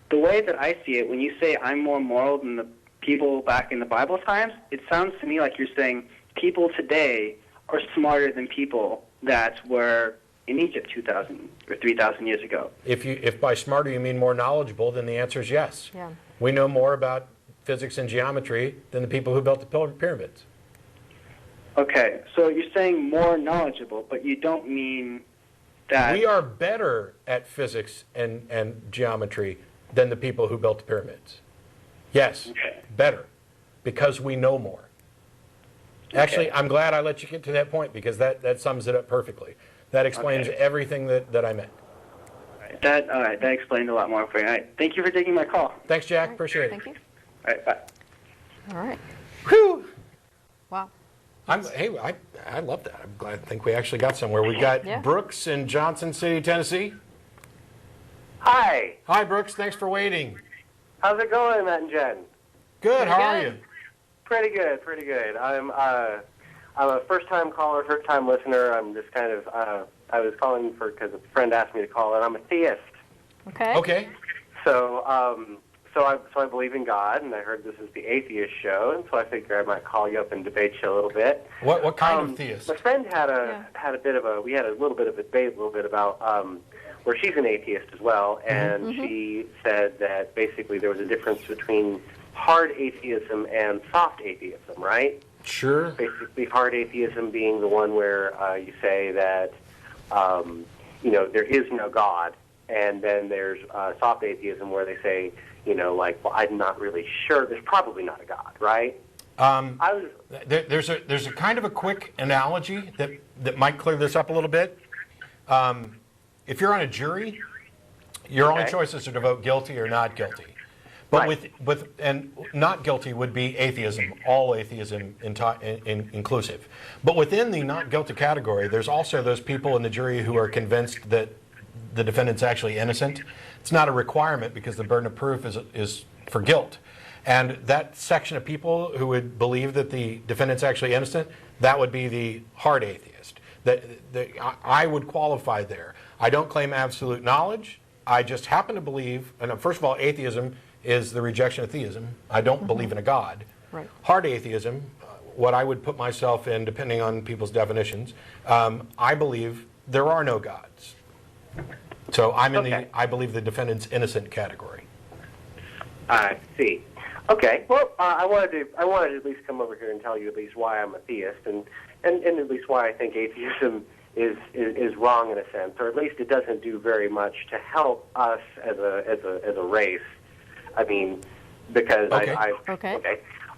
The way that I see it, when you say I'm more moral than the people back in the Bible times, it sounds to me like you're saying people today are smarter than people that were in Egypt 2,000 or 3,000 years ago. If by smarter you mean more knowledgeable, then the answer is yes. Yeah. We know more about physics and geometry than the people who built the pyramids. Okay, so you're saying more knowledgeable, but you don't mean that... We are better at physics and geometry than the people who built the pyramids. Yes, better, because we know more. Actually, I'm glad I let you get to that point because that sums it up perfectly. That explains everything that I meant. All right, that explained a lot more for you. All right, thank you for taking my call. Thanks, Jack. Right, Appreciate it. Thank you. All right, bye. All right. Whew. Wow. Hey, I love that. I'm glad. I think we actually got somewhere. We got Brooks in Johnson City, Tennessee. Hi. Hi, Brooks. Thanks for waiting. How's it going, Matt and Jen? Good. How are good. you? Pretty good, pretty good. I'm a first-time caller, first-time listener. I'm just kind of, I was calling because a friend asked me to call, and I'm a theist. Okay. Okay. So I believe in God, and I heard this is the Atheist show, and so I figured I might call you up and debate you a little bit. What kind of theist? My friend had a bit of a, we had a little bit of a debate, a little bit about where she's an atheist as well, and she said that basically there was a difference between hard atheism and soft atheism, right? Sure. Basically, hard atheism being the one where you say that, there is no God, and then there's soft atheism where they say, well, I'm not really sure. There's probably not a God, right? There's a kind of a quick analogy that might clear this up a little bit. If you're on a jury, your only choices are to vote guilty or not guilty. But and not guilty would be atheism, all atheism inclusive. But within the not guilty category, there's also those people in the jury who are convinced that the defendant's actually innocent. It's not a requirement because the burden of proof is for guilt. And that section of people who would believe that the defendant's actually innocent, that would be the hard atheist. I would qualify there. I don't claim absolute knowledge. I just happen to believe, and first of all, atheism is the rejection of theism. I don't believe in a God. Right. Hard atheism, what I would put myself in, depending on people's definitions, I believe there are no gods. So I'm in the I believe the defendant's innocent category. I see. Okay. Well, I wanted to at least come over here and tell you at least why I'm a theist, and at least why I think atheism is wrong in a sense, or at least it doesn't do very much to help us as a race. I mean, because Okay.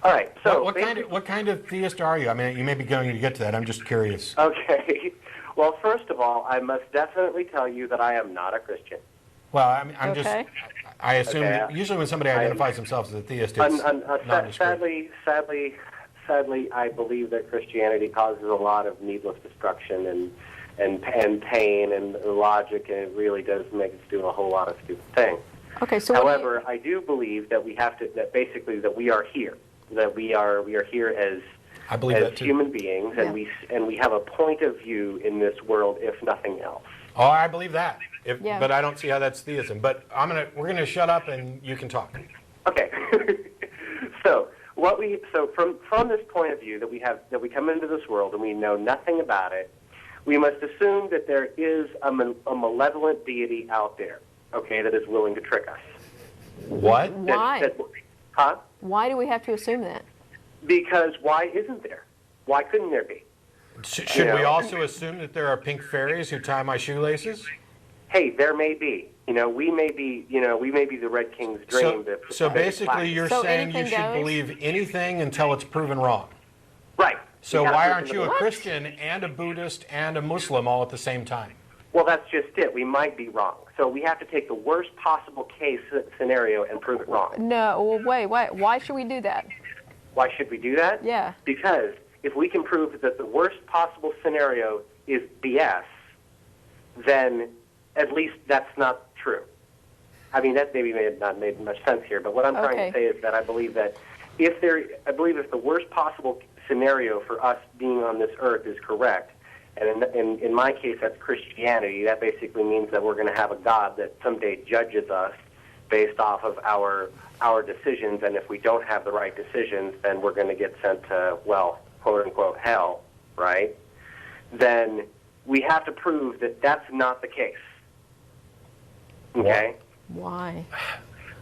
All right. So what kind of theist are you? I mean, you may be going to get to that. I'm just curious. Okay. Well, first of all, I must definitely tell you that I am not a Christian. Well, I'm just. I assume that usually when somebody identifies themselves as a theist, it's nondescript. Sadly, I believe that Christianity causes a lot of needless destruction and pain and logic, and it really does make us do a whole lot of stupid things. Okay. So however, I do believe that we have to, that basically that we are here, that we are here as I believe that too. human beings, and we have a point of view in this world, if nothing else. Oh, I believe that. Yeah. But I don't see how that's theism. But we're gonna shut up and you can talk. Okay. So from this point of view that we come into this world and we know nothing about it, we must assume that there is a malevolent deity out there, okay, that is willing to trick us. What? Why? Huh? Why do we have to assume that? Because why isn't there? Why couldn't there be? Should we also assume that there are pink fairies who tie my shoelaces? Hey, there may be. We may be the Red King's dream. So basically you're So saying you anything should goes? believe anything until it's proven wrong. Right. So You gotta why prove aren't it you a what? Christian and a Buddhist and a Muslim all at the same time? Well, that's just it. We might be wrong. So we have to take the worst possible case scenario and prove it wrong. No, well, wait, why should we do that? Why should we do that? Yeah. Because if we can prove that the worst possible scenario is BS, then at least that's not true. I mean, that maybe may have not made much sense here, but what I'm trying to say is that I believe that if the worst possible scenario for us being on this earth is correct, and in my case that's Christianity, that basically means that we're going to have a God that someday judges us based off of our decisions, and if we don't have the right decisions, then we're going to get sent to, well, quote-unquote hell, right? Then we have to prove that that's not the case. Okay? Why?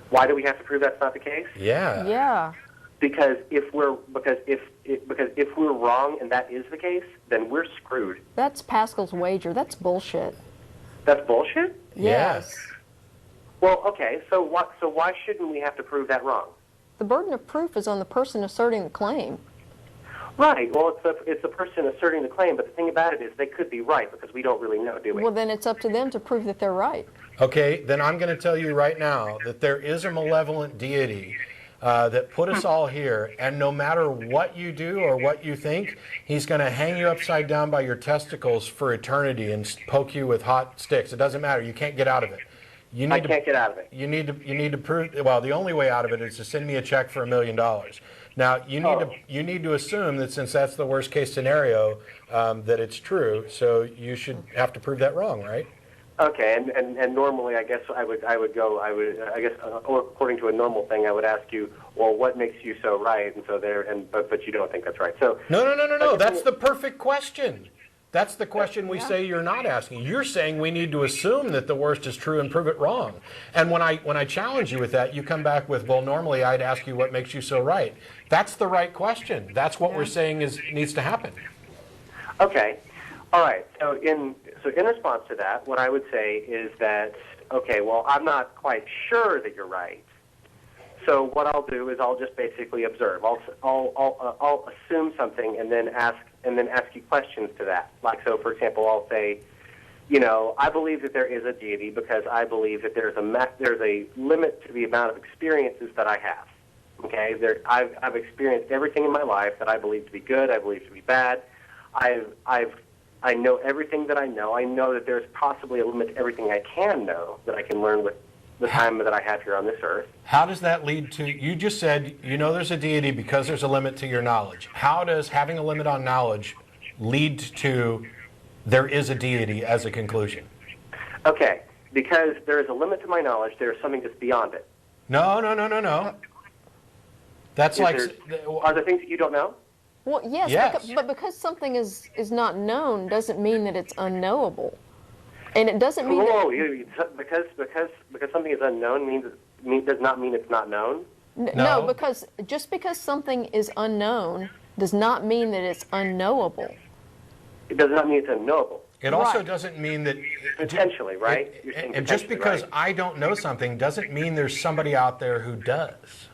Why do we have to prove that's not the case? Yeah. Yeah. Because if we're wrong and that is the case, then we're screwed. That's Pascal's wager. That's bullshit. That's bullshit? Yes. Well, okay, so why shouldn't we have to prove that wrong? The burden of proof is on the person asserting the claim. Right. Well, it's the person asserting the claim, but the thing about it is they could be right because we don't really know, do we? Well, then it's up to them to prove that they're right. Okay, then I'm going to tell you right now that there is a malevolent deity that put us all here, and no matter what you do or what you think, he's going to hang you upside down by your testicles for eternity and poke you with hot sticks. It doesn't matter. You can't get out of it. I can't get out of it. You need to prove. Well, the only way out of it is to send me a check for $1 million. Now you need to assume that since that's the worst case scenario, that it's true. So you should have to prove that wrong, right? Okay, and normally I guess according to a normal thing I would ask you, well, what makes you so right? And so but you don't think that's right. So no. That's the perfect question. That's the question we say you're not asking. You're saying we need to assume that the worst is true and prove it wrong. And when I challenge you with that, you come back with, well, normally I'd ask you what makes you so right. That's the right question. That's what we're saying needs to happen. Okay. All right. So in response to that, what I would say is that, okay, well, I'm not quite sure that you're right. So what I'll do is I'll just basically observe. I'll assume something and then ask you questions to that. Like, so for example, I'll say, I believe that there is a deity because I believe that there's a limit to the amount of experiences that I have. Okay, I've experienced everything in my life that I believe to be good. I believe to be bad. I know everything that I know. I know that there's possibly a limit to everything I can know that I can learn with the time that I have here on this earth. How does that lead to, you just said, there's a deity because there's a limit to your knowledge. How does having a limit on knowledge lead to there is a deity as a conclusion? Okay, because there is a limit to my knowledge, there is something just beyond it. No. That's Are there things that you don't know? Well, yes. But because something is not known doesn't mean that it's unknowable. And it doesn't mean because something is unknown does not mean it's not known. No, because just because something is unknown does not mean that it's unknowable. It does not mean it's unknowable. It also doesn't mean that potentially, right? And just because I don't know something doesn't mean there's somebody out there who does.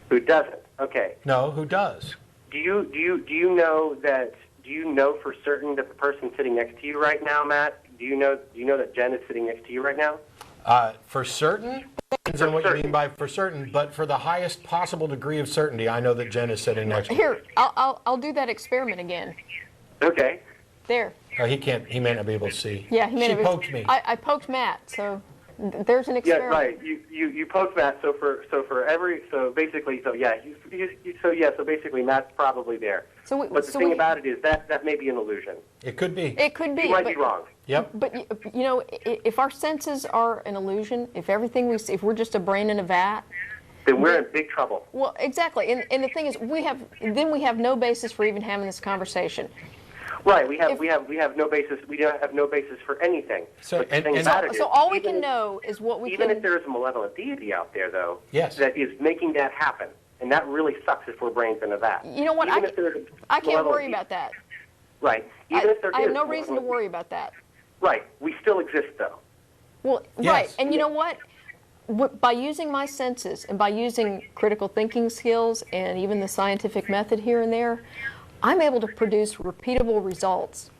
Who doesn't? Okay. No, who does? Do you know for certain that the person sitting next to you right now, Matt? Do you know that Jen is sitting next to you right now? For certain? Depends on what you mean by for certain, but for the highest possible degree of certainty, I know that Jen is sitting next to me. Here, I'll do that experiment again. Okay. There. Oh, he can't. He may not be able to see. Yeah, he may not be. She poked me. I poked Matt, so. There's an Yeah, experiment. right. You post that. So basically Matt's probably there. So but the thing about it is that may be an illusion. It could be. It could be. You might be wrong. Yep. But you know, if our senses are an illusion, if everything we see, if we're just a brain in a vat, Then we're in big trouble. well, exactly. And the thing is, we have no basis for even having this conversation. Right. We have no basis. We don't have no basis for anything. So- But the and- thing and- about it is, So all we even can if- know is what we Even can. if there is a malevolent deity out there, though, Yes. that is making that happen, and that really sucks if we're brains in a vat. You know what? Even if there's a I can't malevolent worry deity- about that. Right. Even if there I have is no a reason to malevolent- worry about that. Right. We still exist, though. Well, Yes. right. And you know what? By using my senses and by using critical thinking skills and even the scientific method here and there, I'm able to produce repeatable results.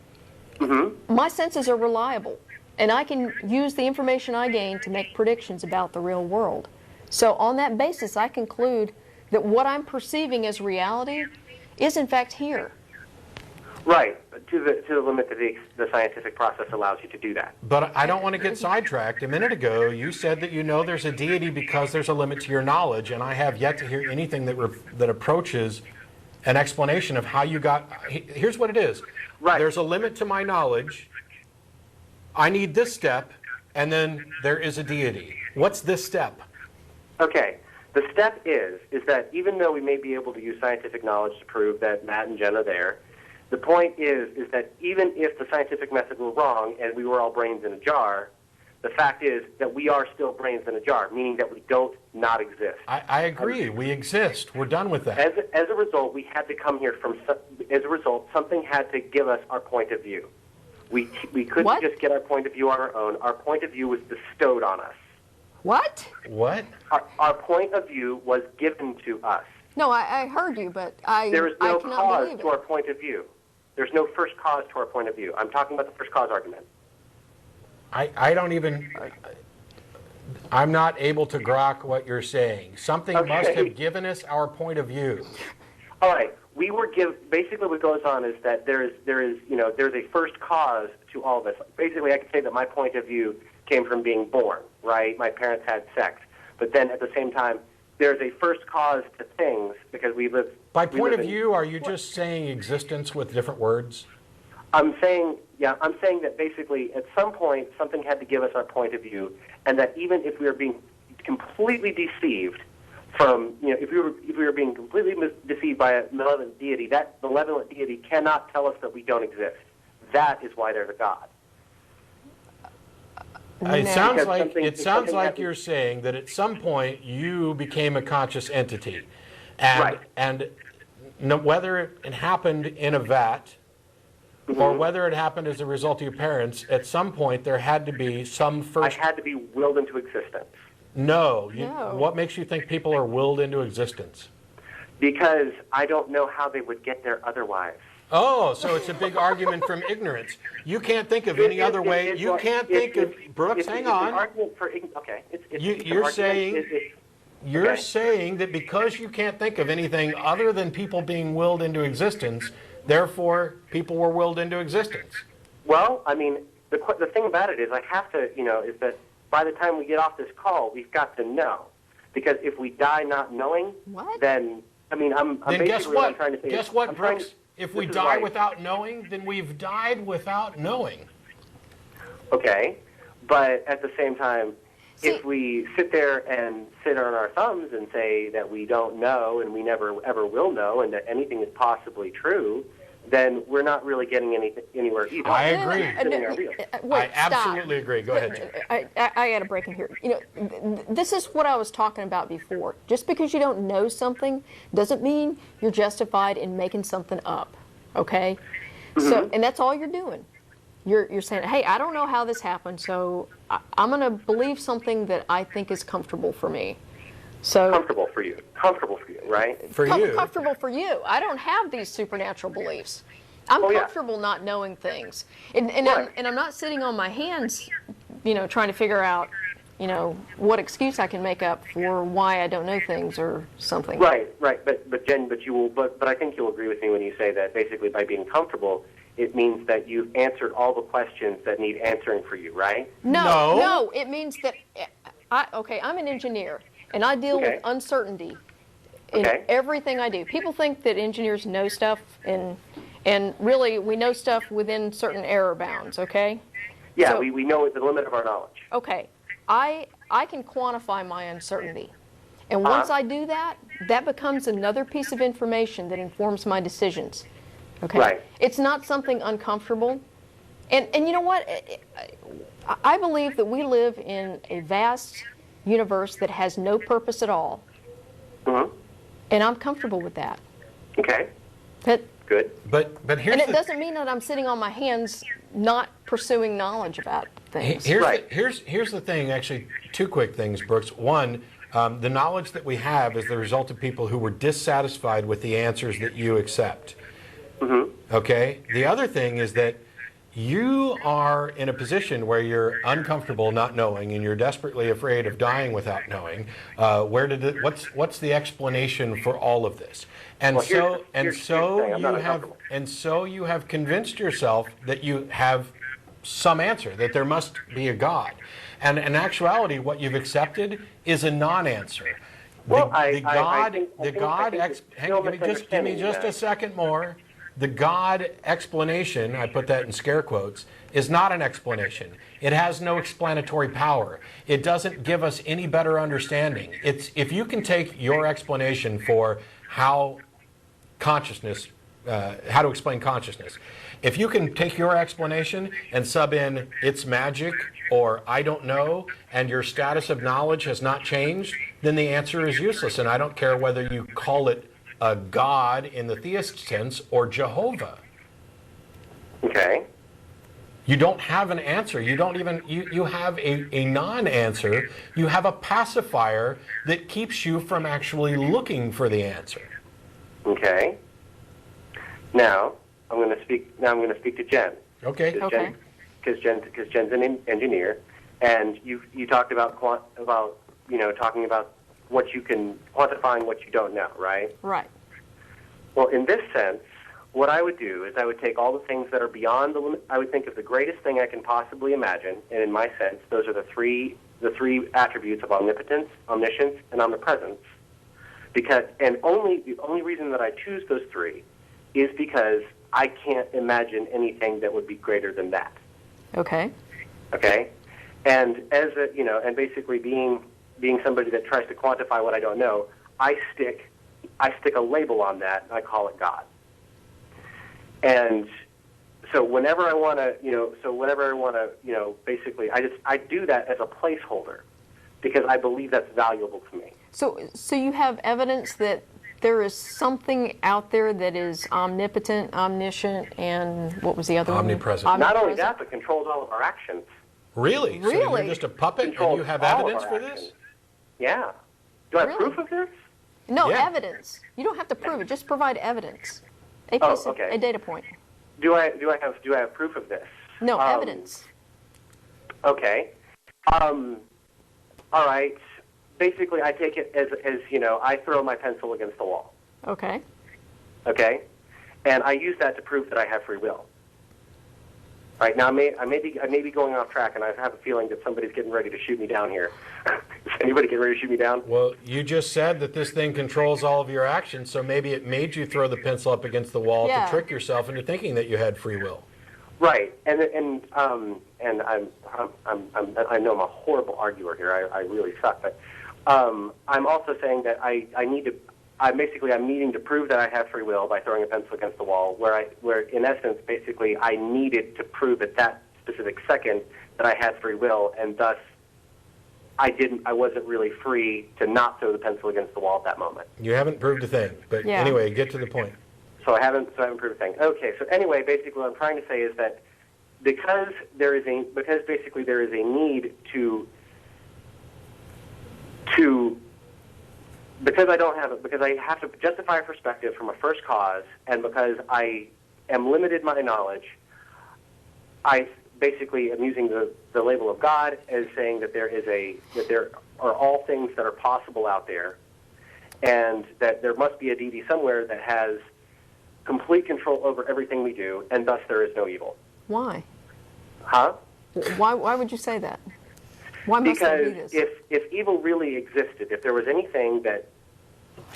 My senses are reliable, and I can use the information I gain to make predictions about the real world. So on that basis, I conclude that what I'm perceiving as reality is in fact here. Right. To the limit that the scientific process allows you to do that. But I don't want to get sidetracked. A minute ago, you said that you know there's a deity because there's a limit to your knowledge, and I have yet to hear anything that approaches an explanation of how you got. Here's what it is. Right. There's a limit to my knowledge. I need this step, and then there is a deity. What's this step? Okay. The step is that even though we may be able to use scientific knowledge to prove that Matt and Jen are there, the point is that even if the scientific method were wrong and we were all brains in a jar, the fact is that we are still brains in a jar, meaning that we don't not exist. I agree. We exist. We're done with that. As a result, we had to come here as a result, something had to give us our point of view. We couldn't What? just get our point of view on our own. Our point of view was bestowed on us. What? What? Our point of view was given to us. No, I heard you, but There is no I cannot cause believe to our it. point of view. There's no first cause to our point of view. I'm talking about the first cause argument. I don't even. I'm not able to grok what you're saying. Something Okay. must have given us our point of view. All right. We were basically what goes on is that there's a first cause to all this. Basically, I could say that my point of view came from being born, right? My parents had sex. But then at the same time, there's a first cause to things because we live. By we point live of in- view, are you just saying existence with different words? I'm saying that basically at some point something had to give us our point of view, and that even if we were being completely deceived from, if we were being completely deceived by a malevolent deity, that malevolent deity cannot tell us that we don't exist. That is why there's a God. It No. sounds Because like something- it sounds something like happened- you're saying that at some point you became a conscious entity, and Right. whether it happened in a vat or whether it happened as a result of your parents, at some point there had to be some I first. had to be willed into existence. No. No. What makes you think people are willed into existence? Because I don't know how they would get there otherwise. Oh, so it's a big argument from ignorance. You can't think of any other way. You can't think of Brooks. Hang It's an on. argument for okay. It's an You're argument- saying you're okay. saying that because you can't think of anything other than people being willed into existence, therefore people were willed into existence. Well, I mean, the thing about it is I have to, is that by the time we get off this call, we've got to know. Because if we die not knowing, What? then, I mean, I'm Then basically guess what I'm what? trying to say. Guess is what, I'm trying Brooks? to- If we this is die right. without knowing, then we've died without knowing. Okay, but at the same time, See- if we sit there and sit on our thumbs and say that we don't know and we never ever will know and that anything is possibly true, then we're not really getting anywhere either. I agree. Wait, I stop. absolutely agree. Go ahead, Jim. I got to break in here. This is what I was talking about before. Just because you don't know something doesn't mean you're justified in making something up. Okay? So, and that's all you're doing. You're saying, hey, I don't know how this happened, so I'm going to believe something that I think is comfortable for me. So Comfortable for you, right? For you, comfortable for you. I don't have these supernatural beliefs. I'm Oh, yeah. comfortable not knowing things, and Right. I'm not sitting on my hands, trying to figure out, what excuse I can make up for why I don't know things or something. Right. But Jen, but I think you'll agree with me when you say that basically by being comfortable, it means that you've answered all the questions that need answering for you, right? No, it means that, I'm an engineer, and I deal with uncertainty in everything I do. People think that engineers know stuff, and really we know stuff within certain error bounds, okay? Yeah, So, we know the limit of our knowledge. okay, I can quantify my uncertainty. And once I do that, that becomes another piece of information that informs my decisions. Okay? Right. It's not something uncomfortable. And you know what? I believe that we live in a vast universe that has no purpose at all. Mm-hmm. And I'm comfortable with that. Okay. That Good. But here's and it doesn't mean that I'm sitting on my hands not pursuing knowledge about things. Here's the thing, actually, two quick things, Brooks. One, the knowledge that we have is the result of people who were dissatisfied with the answers that you accept. Mm-hmm. Okay? The other thing is that you are in a position where you're uncomfortable not knowing, and you're desperately afraid of dying without knowing. What's the explanation for all of this? And so you have convinced yourself that you have some answer, that there must be a God. And in actuality, what you've accepted is a non-answer. Well, Give me just a second more. The God explanation, I put that in scare quotes, is not an explanation. It has no explanatory power. It doesn't give us any better understanding. If you can take your explanation for how to explain consciousness, if you can take your explanation and sub in it's magic or I don't know, and your status of knowledge has not changed, then the answer is useless. And I don't care whether you call it a God in the theist sense or Jehovah. Okay. You don't have an answer. You don't even, you have a non-answer. You have a pacifier that keeps you from actually looking for the answer. Okay. Now I'm going to speak to Jen. Okay. Because Jen's an engineer, and you talked about talking about quantifying what you don't know, right? Right. Well, in this sense, what I would do is I would take all the things that are beyond the limit. I would think of the greatest thing I can possibly imagine, and in my sense, those are the three attributes of omnipotence, omniscience, and omnipresence. The only reason that I choose those three is because I can't imagine anything that would be greater than that. Okay. Okay, and and basically being somebody that tries to quantify what I don't know, I stick a label on that, and I call it God. And so whenever I want to, basically, I do that as a placeholder because I believe that's valuable to me. So you have evidence that there is something out there that is omnipotent, omniscient, and what was the other Omnipresent. one? Not only that, but controls all of our actions. Really? So Really? you're just a puppet and Controls you have all of evidence our for actions. this? Yeah. Do I have Really? proof of this? No, Yeah. evidence. You don't have to prove it. Just provide evidence. A Oh, piece of- okay. a data point. Do I have proof of this? No, evidence. Okay. All right. Basically, I take it as I throw my pencil against the wall. Okay. Okay, and I use that to prove that I have free will. All right. Now, I may be going off track, and I have a feeling that somebody's getting ready to shoot me down here. Is anybody getting ready to shoot me down? Well, you just said that this thing controls all of your actions, so maybe it made you throw the pencil up against the wall Yeah. to trick yourself into thinking that you had free will. Right, and I know I'm a horrible arguer here. I really suck, but I'm also saying that I'm needing to prove that I have free will by throwing a pencil against the wall. Where in essence, basically, I needed to prove at that specific second that I had free will, and thus I wasn't really free to not throw the pencil against the wall at that moment. You haven't proved a thing, but Yeah. anyway, get to the point. So I haven't proved a thing. Okay, so anyway, basically what I'm trying to say is that because basically there is a need because I have to justify a perspective from a first cause, and because I am limited my knowledge, I basically am using the label of God as saying that there are all things that are possible out there, and that there must be a deity somewhere that has complete control over everything we do, and thus there is no evil. Why? Huh? Why would you say that? Why must there be Because this? if evil really existed, if there was anything that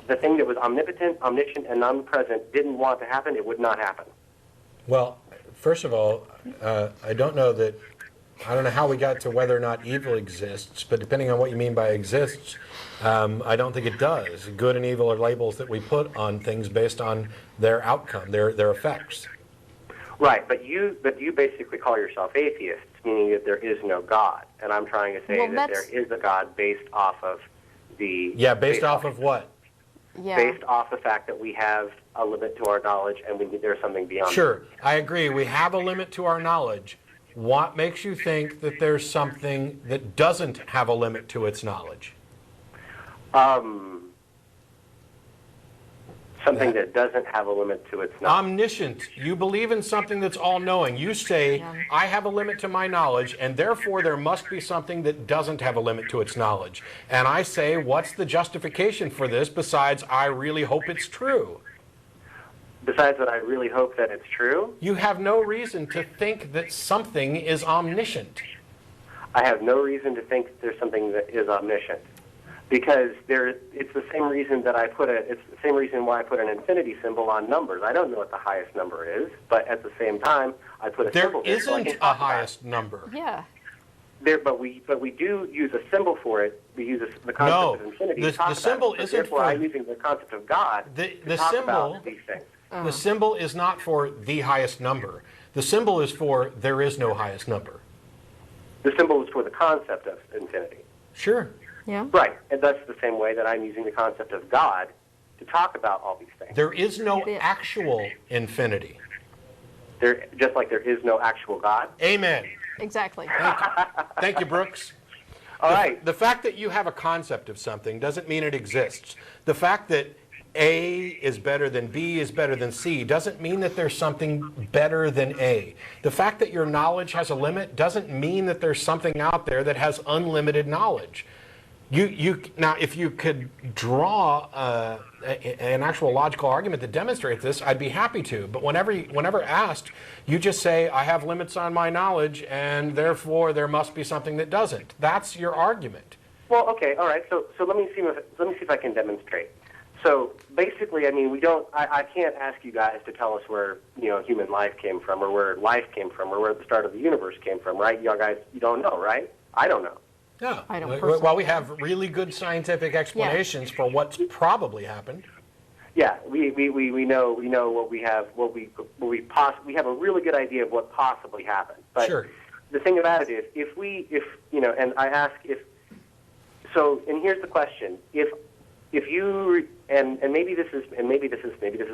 the thing that was omnipotent, omniscient, and omnipresent didn't want to happen, it would not happen. Well, first of all, I don't know how we got to whether or not evil exists, but depending on what you mean by exists, I don't think it does. Good and evil are labels that we put on things based on their outcome, their effects. Right, but you basically call yourself atheists, meaning that there is no God, and I'm trying to say that there is a God based off of the... Yeah, based off of what? Yeah. Based off the fact that we have a limit to our knowledge and there's something beyond Sure, I agree. We have a limit to our knowledge. What makes you think that there's something that doesn't have a limit to its knowledge? Something that doesn't have a limit to its knowledge. Omniscient. You believe in something that's all-knowing. You say, I have a limit to my knowledge, and therefore there must be something that doesn't have a limit to its knowledge. And I say, what's the justification for this besides I really hope it's true? Besides that, I really hope that it's true. You have no reason to think that something is omniscient. I have no reason to think there's something that is omniscient. Because it's the same reason that it's the same reason why I put an infinity symbol on numbers. I don't know what the highest number is, but at the same time, I put a symbol there. There isn't a highest number. Yeah. But we do use a symbol for it. We use the concept of infinity. The symbol isn't therefore, for... I'm using the concept of God the to talk symbol, about these things. The symbol is not for the highest number. The symbol is for there is no highest number. The symbol is for the concept of infinity. Sure. Yeah. Right, and that's the same way that I'm using the concept of God to talk about all these things. There is no actual infinity. Just like there is no actual God. Amen. Exactly. Thank you, Brooks. All right. The fact that you have a concept of something doesn't mean it exists. The fact that A is better than B is better than C doesn't mean that there's something better than A. The fact that your knowledge has a limit doesn't mean that there's something out there that has unlimited knowledge. Now, if you could draw an actual logical argument that demonstrates this, I'd be happy to. But whenever asked, you just say, I have limits on my knowledge, and therefore there must be something that doesn't. That's your argument. Well, okay, all right. So let me see if I can demonstrate. So basically, I mean, I can't ask you guys to tell us where human life came from, or where life came from, or where the start of the universe came from, right? You guys, you don't know, right? I don't know. Yeah. I don't personally. Well, we have really good scientific explanations for what's probably happened. Yeah, we know what we have, we have a really good idea of what possibly happened. But Sure. The thing about it is, and I ask and here's the question: if you and maybe this is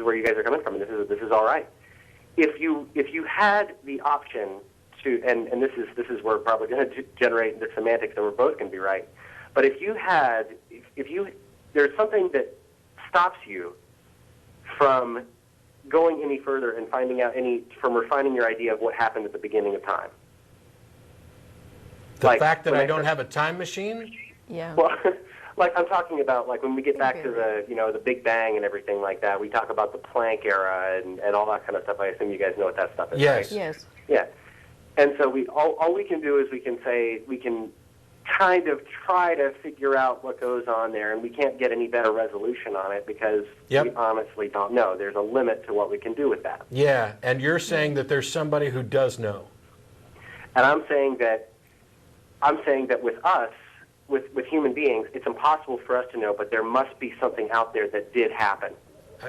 where you guys are coming from, and this is all right. If you had the option to, and this is where we're probably going to generate the semantics that we're both going to be right. But if there's something that stops you from going any further and from refining your idea of what happened at the beginning of time. The fact that I don't have a time machine? Yeah. Well, like I'm talking about, like when we get back to the Big Bang and everything like that, we talk about the Planck era and all that kind of stuff. I assume you guys know what that stuff is. Yes. Right? Yes. Yeah. And so all we can do is we can kind of try to figure out what goes on there, and we can't get any better resolution on it because we honestly don't know. There's a limit to what we can do with that. Yeah, and you're saying that there's somebody who does know. And I'm saying that with us, with human beings, it's impossible for us to know, but there must be something out there that did happen.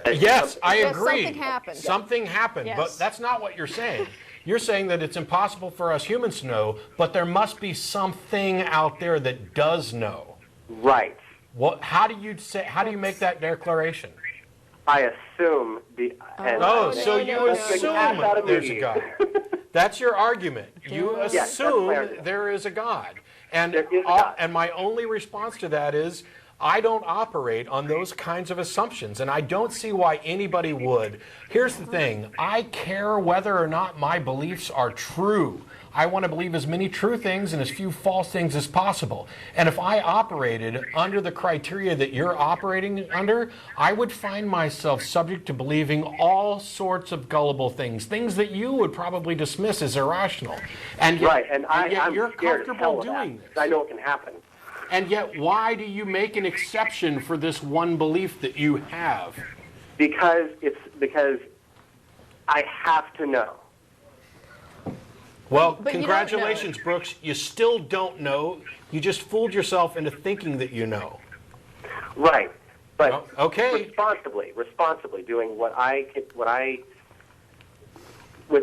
Yes, I agree. Something happened. Something happened, Yes. but that's not what you're saying. You're saying that it's impossible for us humans to know, but there must be something out there that does know. Right. How do you make that declaration? I assume So you assume there's a God. That's your argument. You assume there is a God. And there is a God. And my only response to that is, I don't operate on those kinds of assumptions, and I don't see why anybody would. Here's the thing. I care whether or not my beliefs are true. I want to believe as many true things and as few false things as possible. And if I operated under the criteria that you're operating under, I would find myself subject to believing all sorts of gullible things that you would probably dismiss as irrational. And yet, Right, and yet you're I'm scared as comfortable hell of doing that. this. I know it can happen. And yet, why do you make an exception for this one belief that you have? Because I have to know. Well, But you don't know. congratulations, Brooks. You still don't know. You just fooled yourself into thinking that you know. Right, but Oh, okay. responsibly doing with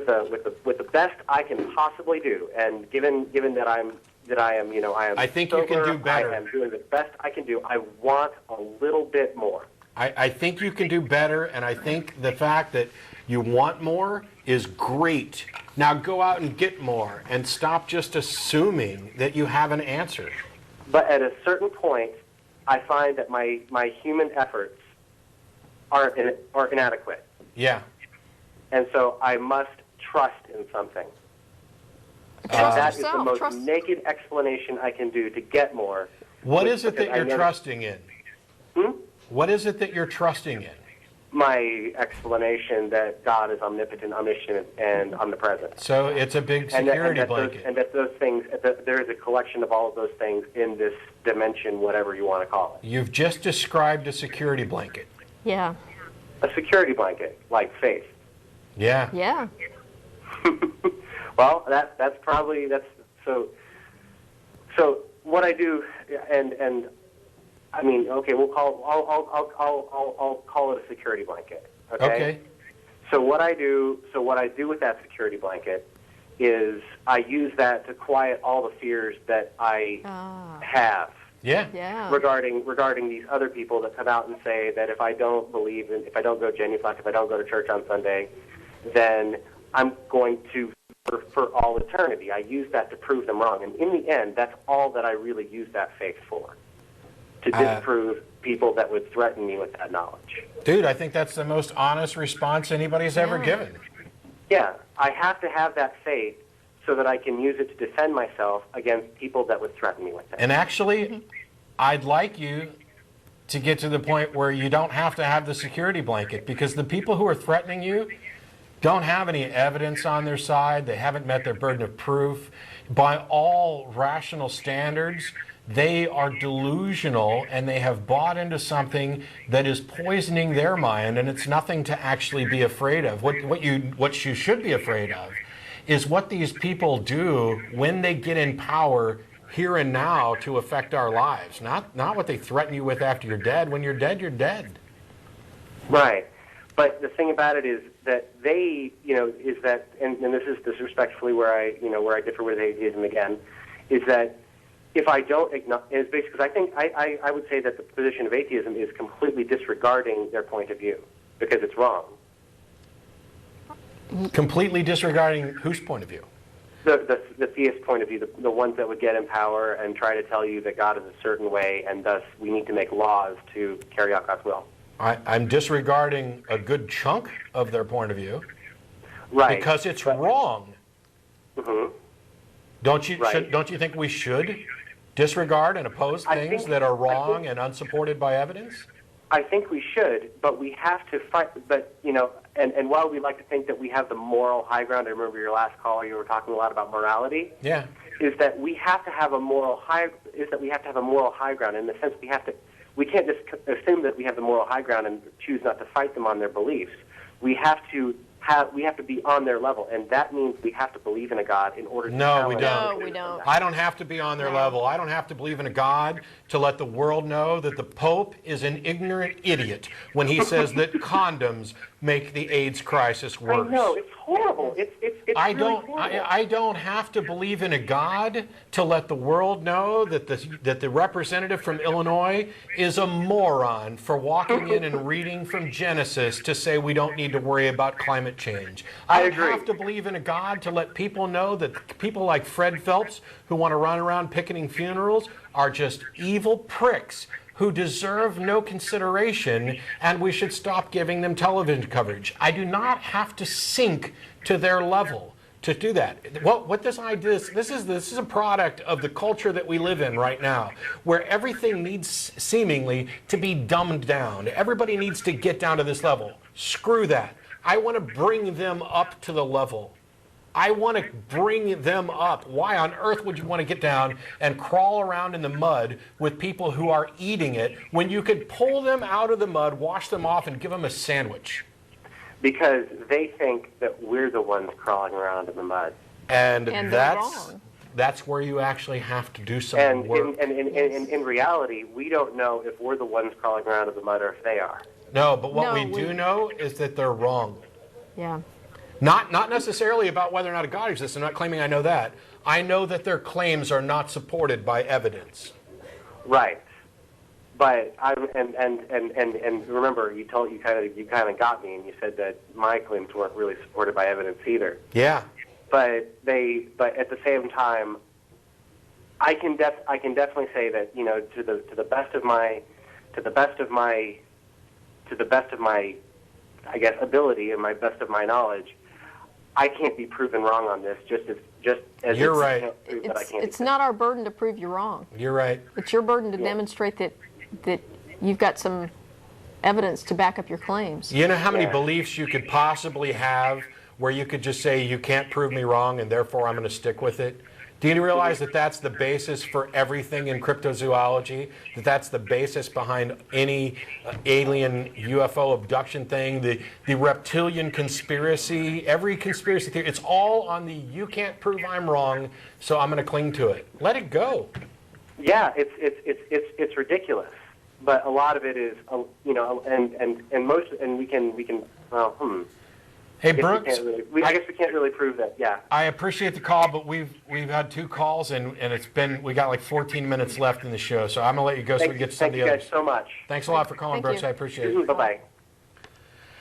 the best I can possibly do, and given that I am. I think you can sober, do better. I am doing the best I can do. I want a little bit more. I think you can do better, and I think the fact that you want more is great. Now go out and get more, and stop just assuming that you have an answer. But at a certain point, I find that my human efforts are inadequate. Yeah. And so I must trust in something. Trust That is the yourself. most Trust. naked explanation I can do to get more. What is it that Because I you're know- trusting in? What is it that you're trusting in? My explanation that God is omnipotent, omniscient, and omnipresent. So it's a big security blanket. And that those things, there is a collection of all of those things in this dimension, whatever you want to call it. You've just described a security blanket. Yeah. A security blanket, like faith. Yeah. Yeah. Well, that's so. So what I do, and I mean, okay, I'll call it a security blanket. Okay. So what I do with that security blanket is I use that to quiet all the fears that I have. Yeah. Yeah. Regarding these other people that come out and say that if I don't believe in, if I don't go genuflect, if I don't go to church on Sunday, then I'm going to for all eternity. I use that to prove them wrong, and in the end, that's all that I really use that faith for, to disprove people that would threaten me with that knowledge. Dude, I think that's the most honest response anybody's ever given. Yeah, I have to have that faith so that I can use it to defend myself against people that would threaten me with it. And actually, I'd like you to get to the point where you don't have to have the security blanket, because the people who are threatening you don't have any evidence on their side. They haven't met their burden of proof. By all rational standards, they are delusional, and they have bought into something that is poisoning their mind, and it's nothing to actually be afraid of. What you should be afraid of is what these people do when they get in power here and now to affect our lives, not what they threaten you with after you're dead. When you're dead, you're dead. Right. But the thing about it is that they, is that, and this is disrespectfully where I differ with atheism again, is that if I don't acknowledge, is basically, because I think I would say that the position of atheism is completely disregarding their point of view because it's wrong. Completely disregarding whose point of view? The theist point of view, the ones that would get in power and try to tell you that God is a certain way, and thus we need to make laws to carry out God's will. I'm disregarding a good chunk of their point of view, Right. because it's wrong. Mm-hmm. Don't you Right. don't you think we should disregard and oppose I things think- that are I wrong think- and unsupported by evidence? I think we should, but we have to fight. But and while we like to think that we have the moral high ground, I remember your last call, you were talking a lot about morality. Yeah. Is that we have to have a moral high? Is that we have to have a moral high ground in the sense we can't just assume that we have the moral high ground and choose not to fight them on their beliefs. We have to be on their level, and that means we have to believe in a God in order to No, we challenge don't. No, we don't. I don't have to be on their level. I don't have to believe in a God to let the world know that the Pope is an ignorant idiot when he says that condoms make the AIDS crisis worse. I know, it's horrible. It's I really don't. horrible. I don't have to believe in a God to let the world know that the representative from Illinois is a moron for walking in and reading from Genesis to say we don't need to worry about climate change. I don't agree. have to believe in a God to let people know that people like Fred Phelps, who want to run around picketing funerals, are just evil pricks who deserve no consideration, and we should stop giving them television coverage. I do not have to sink to their level to do that. What this idea is, this is a product of the culture that we live in right now, where everything needs seemingly to be dumbed down. Everybody needs to get down to this level. Screw that. I want to bring them up to the level. I want to bring them up. Why on earth would you want to get down and crawl around in the mud with people who are eating it when you could pull them out of the mud, wash them off, and give them a sandwich? Because they think that we're the ones crawling around in the mud. And they're that's wrong. that's where you actually have to do some And work. in reality, we don't know if we're the ones crawling around in the mud or if they are. No, but what No, we do know is that they're wrong. Yeah. Not necessarily about whether or not a God exists. I'm not claiming I know that. I know that their claims are not supported by evidence. Right. But and remember, you kind of got me, and you said that my claims weren't really supported by evidence either. Yeah. But at the same time, I can definitely say that, you know, to the best of my I guess ability and my best of my knowledge, I can't be proven wrong on this. Just as You're it's, right. You know, prove that I can't It's be. not our burden to prove you wrong. You're right. It's your burden to demonstrate that you've got some evidence to back up your claims. You know how many Yeah. beliefs you could possibly have where you could just say, you can't prove me wrong, and therefore I'm going to stick with it? Do you realize that that's the basis for everything in cryptozoology? That that's the basis behind any alien UFO abduction thing, the reptilian conspiracy, every conspiracy theory, it's all on the you can't prove I'm wrong, so I'm going to cling to it. Let it go. Yeah, it's ridiculous. But a lot of it is, you know, and we can well, Hey, I guess Brooks, I guess we can't really prove that. Yeah. I appreciate the call, but we've had 2 calls, and we got like 14 minutes left in the show, so I'm going to let you go so we can get to some of Thank the you others. guys so much. Thanks a lot for calling, Thank Brooks. you. I appreciate it. Bye-bye.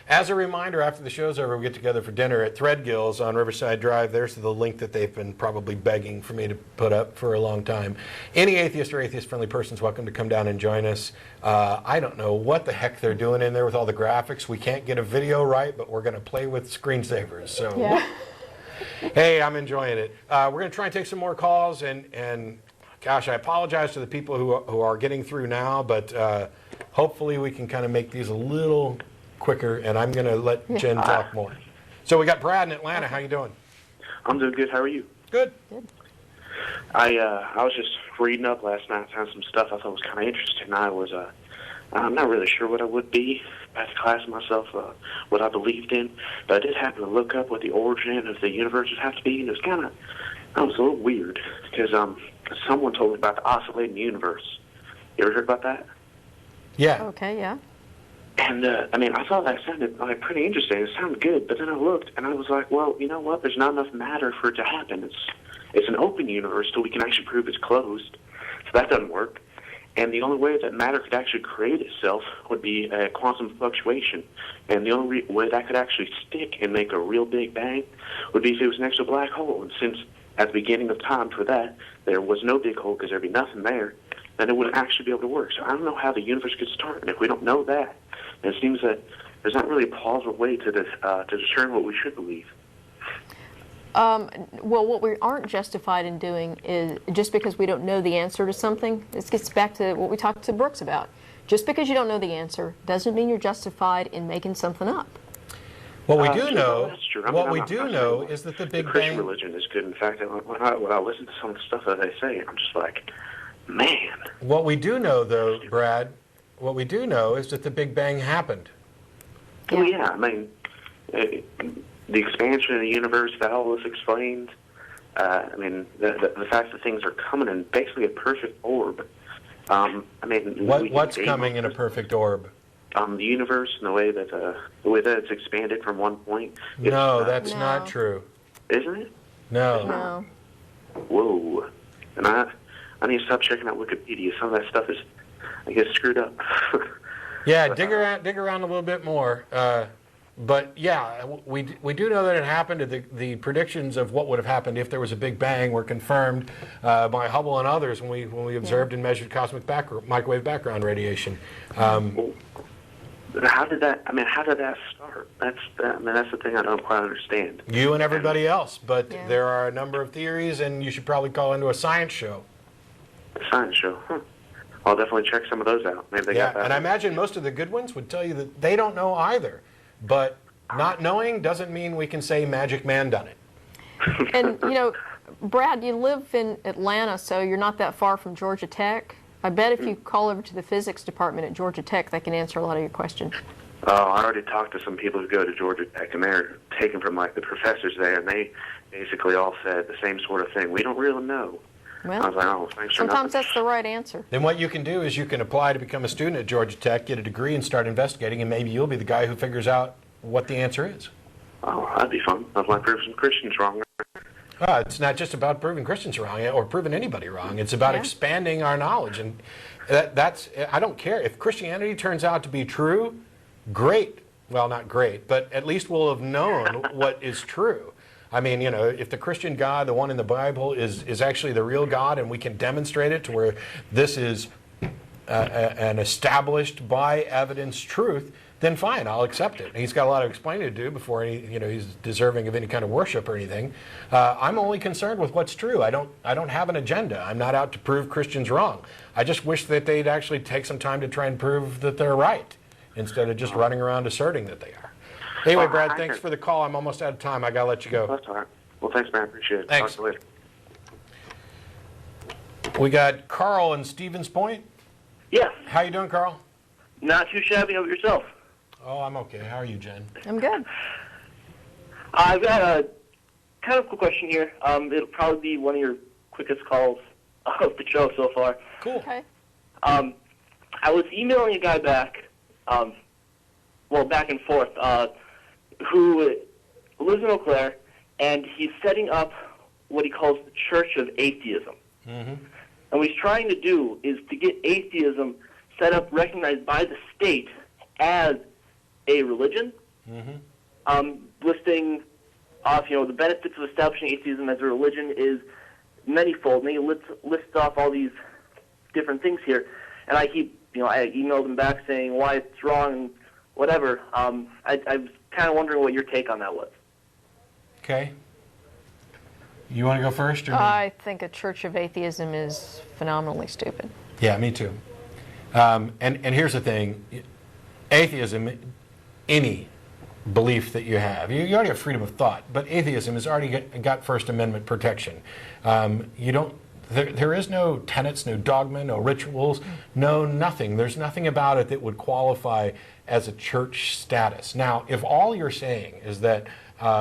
As a reminder, after the show's over, we get together for dinner at Threadgill's on Riverside Drive. There's the link that they've been probably begging for me to put up for a long time. Any atheist or atheist-friendly person is welcome to come down and join us. I don't know what the heck they're doing in there with all the graphics. We can't get a video right, but we're going to play with screensavers. So, Yeah. hey, I'm enjoying it. We're going to try and take some more calls, and gosh, I apologize to the people who are getting through now, but hopefully we can kind of make these a little quicker, and I'm going to let Jen talk more. So we got Brad in Atlanta. How you doing? I'm doing good. How are you? Good. I was just reading up last night, found some stuff I thought was kind of interesting. I'm not really sure what I would be. I had to class myself what I believed in, but I did happen to look up what the origin of the universe would have to be, and it was a little weird because someone told me about the oscillating universe. You ever heard about that? Yeah. Okay, yeah. And, I thought that sounded pretty interesting. It sounded good, but then I looked, and I was like, well, you know what? There's not enough matter for it to happen. It's an open universe, so we can actually prove it's closed. So that doesn't work. And the only way that matter could actually create itself would be a quantum fluctuation. And the only way that could actually stick and make a real big bang would be if it was next to a black hole. And since at the beginning of time for that, there was no big hole because there'd be nothing there, then it wouldn't actually be able to work. So I don't know how the universe could start. And if we don't know that, then it seems that there's not really a plausible way to discern what we should believe. Well, what we aren't justified in doing is, just because we don't know the answer to something, this gets back to what we talked to Brooks about. Just because you don't know the answer doesn't mean you're justified in making something up. What we do know, That's true. what we do know is that the Big Christian Bang. religion is good. In fact, when I listen to some of the stuff that they say, I'm just like, man. What we do know, though, Brad, what we do know is that the Big Bang happened. Oh yeah, the expansion of the universe, that all this explains. The fact that things are coming in basically a perfect orb. What's coming in a perfect orb? The universe and the way that it's expanded from one point. No, that's No. not true. Isn't it? No. No. Whoa. And I need to stop checking out Wikipedia. Some of that stuff is, I guess, screwed up. Yeah, dig around a little bit more. But yeah, we do know that it happened. The predictions of what would have happened if there was a Big Bang were confirmed by Hubble and others when we observed and measured cosmic microwave background radiation. How did that start? That's the thing I don't quite understand. You and everybody else, but Yeah. there are a number of theories, and you should probably call into a science show. The science show. Huh. I'll definitely check some of those out. Maybe they got that. And I imagine most of the good ones would tell you that they don't know either. But not knowing doesn't mean we can say Magic Man done it. And, Brad, you live in Atlanta, so you're not that far from Georgia Tech. I bet if you call over to the physics department at Georgia Tech, they can answer a lot of your questions. Oh, I already talked to some people who go to Georgia Tech, and they're taken from the professors there, and they basically all said the same sort of thing. We don't really know. Well, I was like, oh, thanks for sometimes nothing. that's the right answer. Then what you can do is you can apply to become a student at Georgia Tech, get a degree, and start investigating, and maybe you'll be the guy who figures out what the answer is. Oh, that'd be fun. I'd like to prove some Christians wrong. It's not just about proving Christians wrong or proving anybody wrong. It's about Yeah. expanding our knowledge. And that's, I don't care. If Christianity turns out to be true, great. Well, not great, but at least we'll have known what is true. I mean, if the Christian God, the one in the Bible, is actually the real God, and we can demonstrate it to where this is an established by evidence truth, then fine, I'll accept it. He's got a lot of explaining to do before he's deserving of any kind of worship or anything. I'm only concerned with what's true. I don't have an agenda. I'm not out to prove Christians wrong. I just wish that they'd actually take some time to try and prove that they're right instead of just running around asserting that they are. Anyway, Brad, thanks for the call. I'm almost out of time. I got to let you go. That's all right. Well, thanks, man. Appreciate it. Thanks. Talk to you later. We got Carl in Stevens Point. Yeah, How you doing, Carl? not too shabby of yourself. Oh, I'm okay. How are you, Jen? I'm good. I've got a kind of cool question here. It'll probably be one of your quickest calls of the show so far. Cool. Okay. I was emailing a guy back, back and forth, who lives in Eau Claire, and he's setting up what he calls the Church of Atheism. Mm-hmm. And what he's trying to do is to get atheism set up, recognized by the state as a religion, listing off, the benefits of establishing atheism as a religion is manyfold. And he lists off all these different things here. And I emailed him back saying why it's wrong and whatever. I was kind of wondering what your take on that was. Okay. You want to go first? Or I think a Church of Atheism is phenomenally stupid. Yeah, me too. And here's the thing. Atheism, any belief that you have, you already have freedom of thought, but atheism has already got First Amendment protection. There is no tenets, no dogma, no rituals, no nothing. There's nothing about it that would qualify as a church status. Now, if all you're saying is that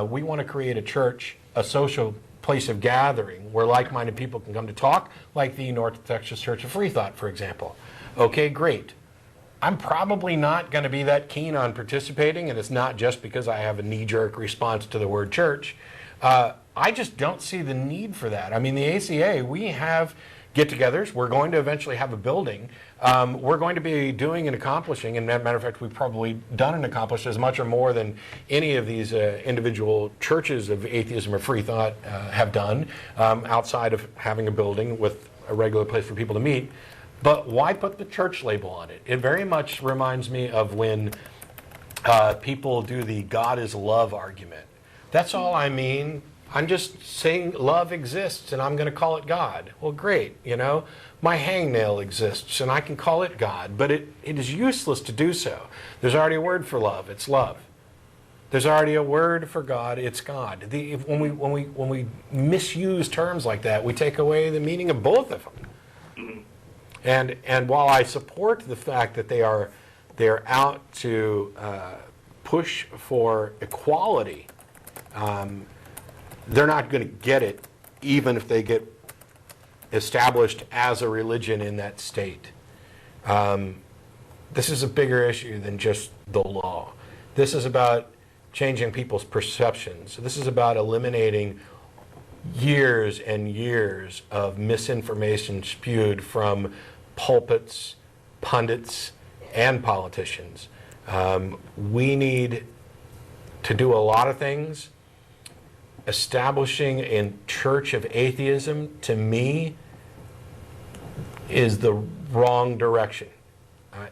we want to create a church, a social place of gathering where like-minded people can come to talk, like the North Texas Church of Free Thought, for example. Okay, great. I'm probably not going to be that keen on participating, and it's not just because I have a knee-jerk response to the word church. I just don't see the need for that. I mean, the ACA, we have get-togethers. We're going to eventually have a building. We're going to be doing and accomplishing, and as a matter of fact, we've probably done and accomplished as much or more than any of these individual churches of atheism or free thought have done, outside of having a building with a regular place for people to meet. But why put the church label on it? It very much reminds me of when people do the God is love argument. That's all I mean. I'm just saying love exists and I'm going to call it God. Well, great, my hangnail exists and I can call it God, but it is useless to do so. There's already a word for love, it's love. There's already a word for God, it's God. When we misuse terms like that, we take away the meaning of both of them. And while I support the fact that they are out to push for equality, they're not going to get it even if they get established as a religion in that state. This is a bigger issue than just the law. This is about changing people's perceptions. This is about eliminating years and years of misinformation spewed from pulpits, pundits, and politicians. We need to do a lot of things. Establishing a Church of Atheism, to me, is the wrong direction.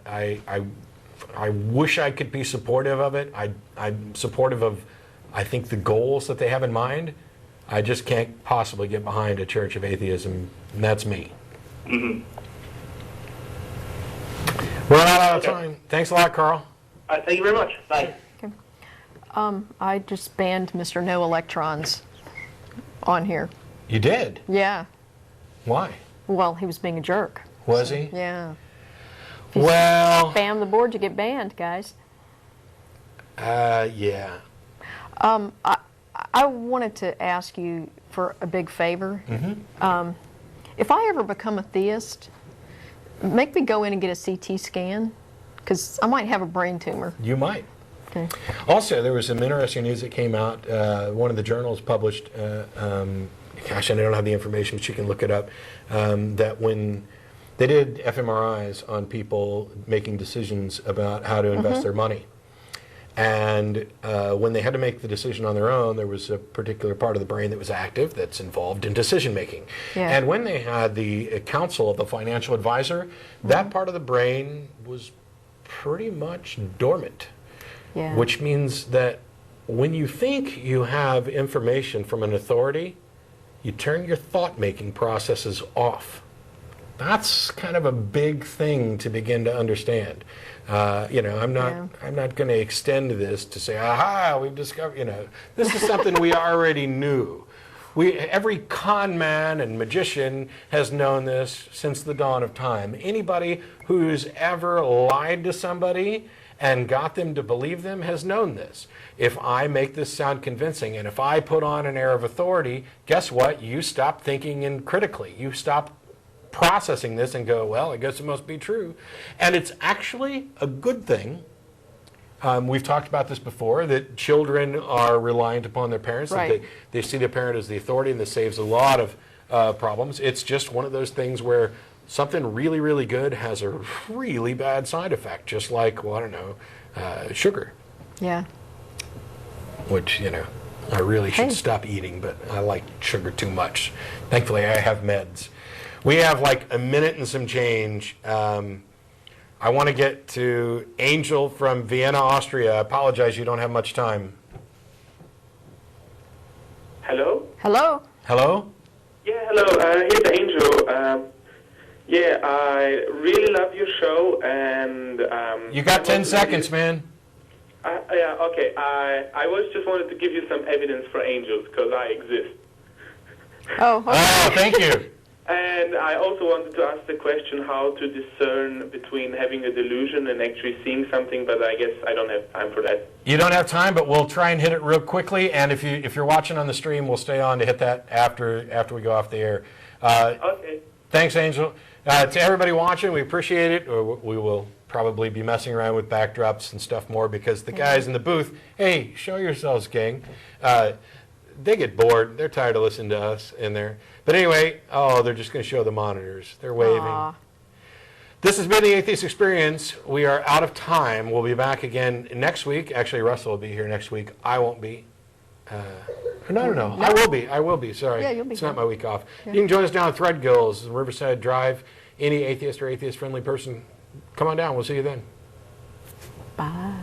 I wish I could be supportive of it. I'm supportive of, I think, the goals that they have in mind. I just can't possibly get behind a Church of Atheism, and that's me. Mm-hmm. We're out of time. Thanks a lot, Carl. Thank you very much. Bye. Okay. I just banned Mr. No Electrons on here. You did? Yeah. Why? Well, he was being a jerk. Was he? Yeah. Well, Spam the board, you get banned, guys. yeah. I wanted to ask you for a big favor. Mm-hmm. If I ever become a theist, make me go in and get a CT scan, because I might have a brain tumor. You might. Okay. Also, there was some interesting news that came out. One of the journals published, gosh, I don't have the information, but you can look it up, that when they did fMRIs on people making decisions about how to invest their money, and when they had to make the decision on their own, there was a particular part of the brain that was active that's involved in decision making. Yeah. And when they had the counsel of the financial advisor, that part of the brain was pretty much dormant. Yeah. Which means that when you think you have information from an authority, you turn your thought-making processes off. That's kind of a big thing to begin to understand. I'm not going to extend this to say, aha, we've discovered, this is something we already knew. Every con man and magician has known this since the dawn of time. Anybody who's ever lied to somebody and got them to believe them has known this. If I make this sound convincing and if I put on an air of authority, guess what? You stop thinking and critically. You stop processing this and go, well, I guess it must be true. And it's actually a good thing. We've talked about this before, that children are reliant upon their parents. Right. They see their parent as the authority, and this saves a lot of problems. It's just one of those things where something really, really good has a really bad side effect, just like, well, I don't know, sugar. Yeah. Which, I really should stop eating, but I like sugar too much. Thankfully, I have meds. We have like a minute and some change. I want to get to Angel from Vienna, Austria. I apologize, you don't have much time. Hello? Hello? Hello? Yeah, hello. Here's Angel. Yeah, I really love your show, and You got 10 seconds, man. Yeah, okay. I was just wanted to give you some evidence for angels because I exist. Oh, okay. Oh, thank you. And I also wanted to ask the question how to discern between having a delusion and actually seeing something, but I guess I don't have time for that. You don't have time, but we'll try and hit it real quickly. And if you're watching on the stream, we'll stay on to hit that after we go off the air. Okay. Thanks, Angel. To everybody watching, we appreciate it. We will probably be messing around with backdrops and stuff more because the guys in the booth, hey, show yourselves, gang. They get bored. They're tired of listening to us in there. But anyway, they're just going to show the monitors. They're waving. Aw. This has been the Atheist Experience. We are out of time. We'll be back again next week. Actually, Russell will be here next week. I won't be. No. I will be. Sorry. Yeah, you'll be It's not here. my week off. Yeah. You can join us down at Threadgills, Riverside Drive. Any atheist or atheist-friendly person, come on down. We'll see you then. Bye.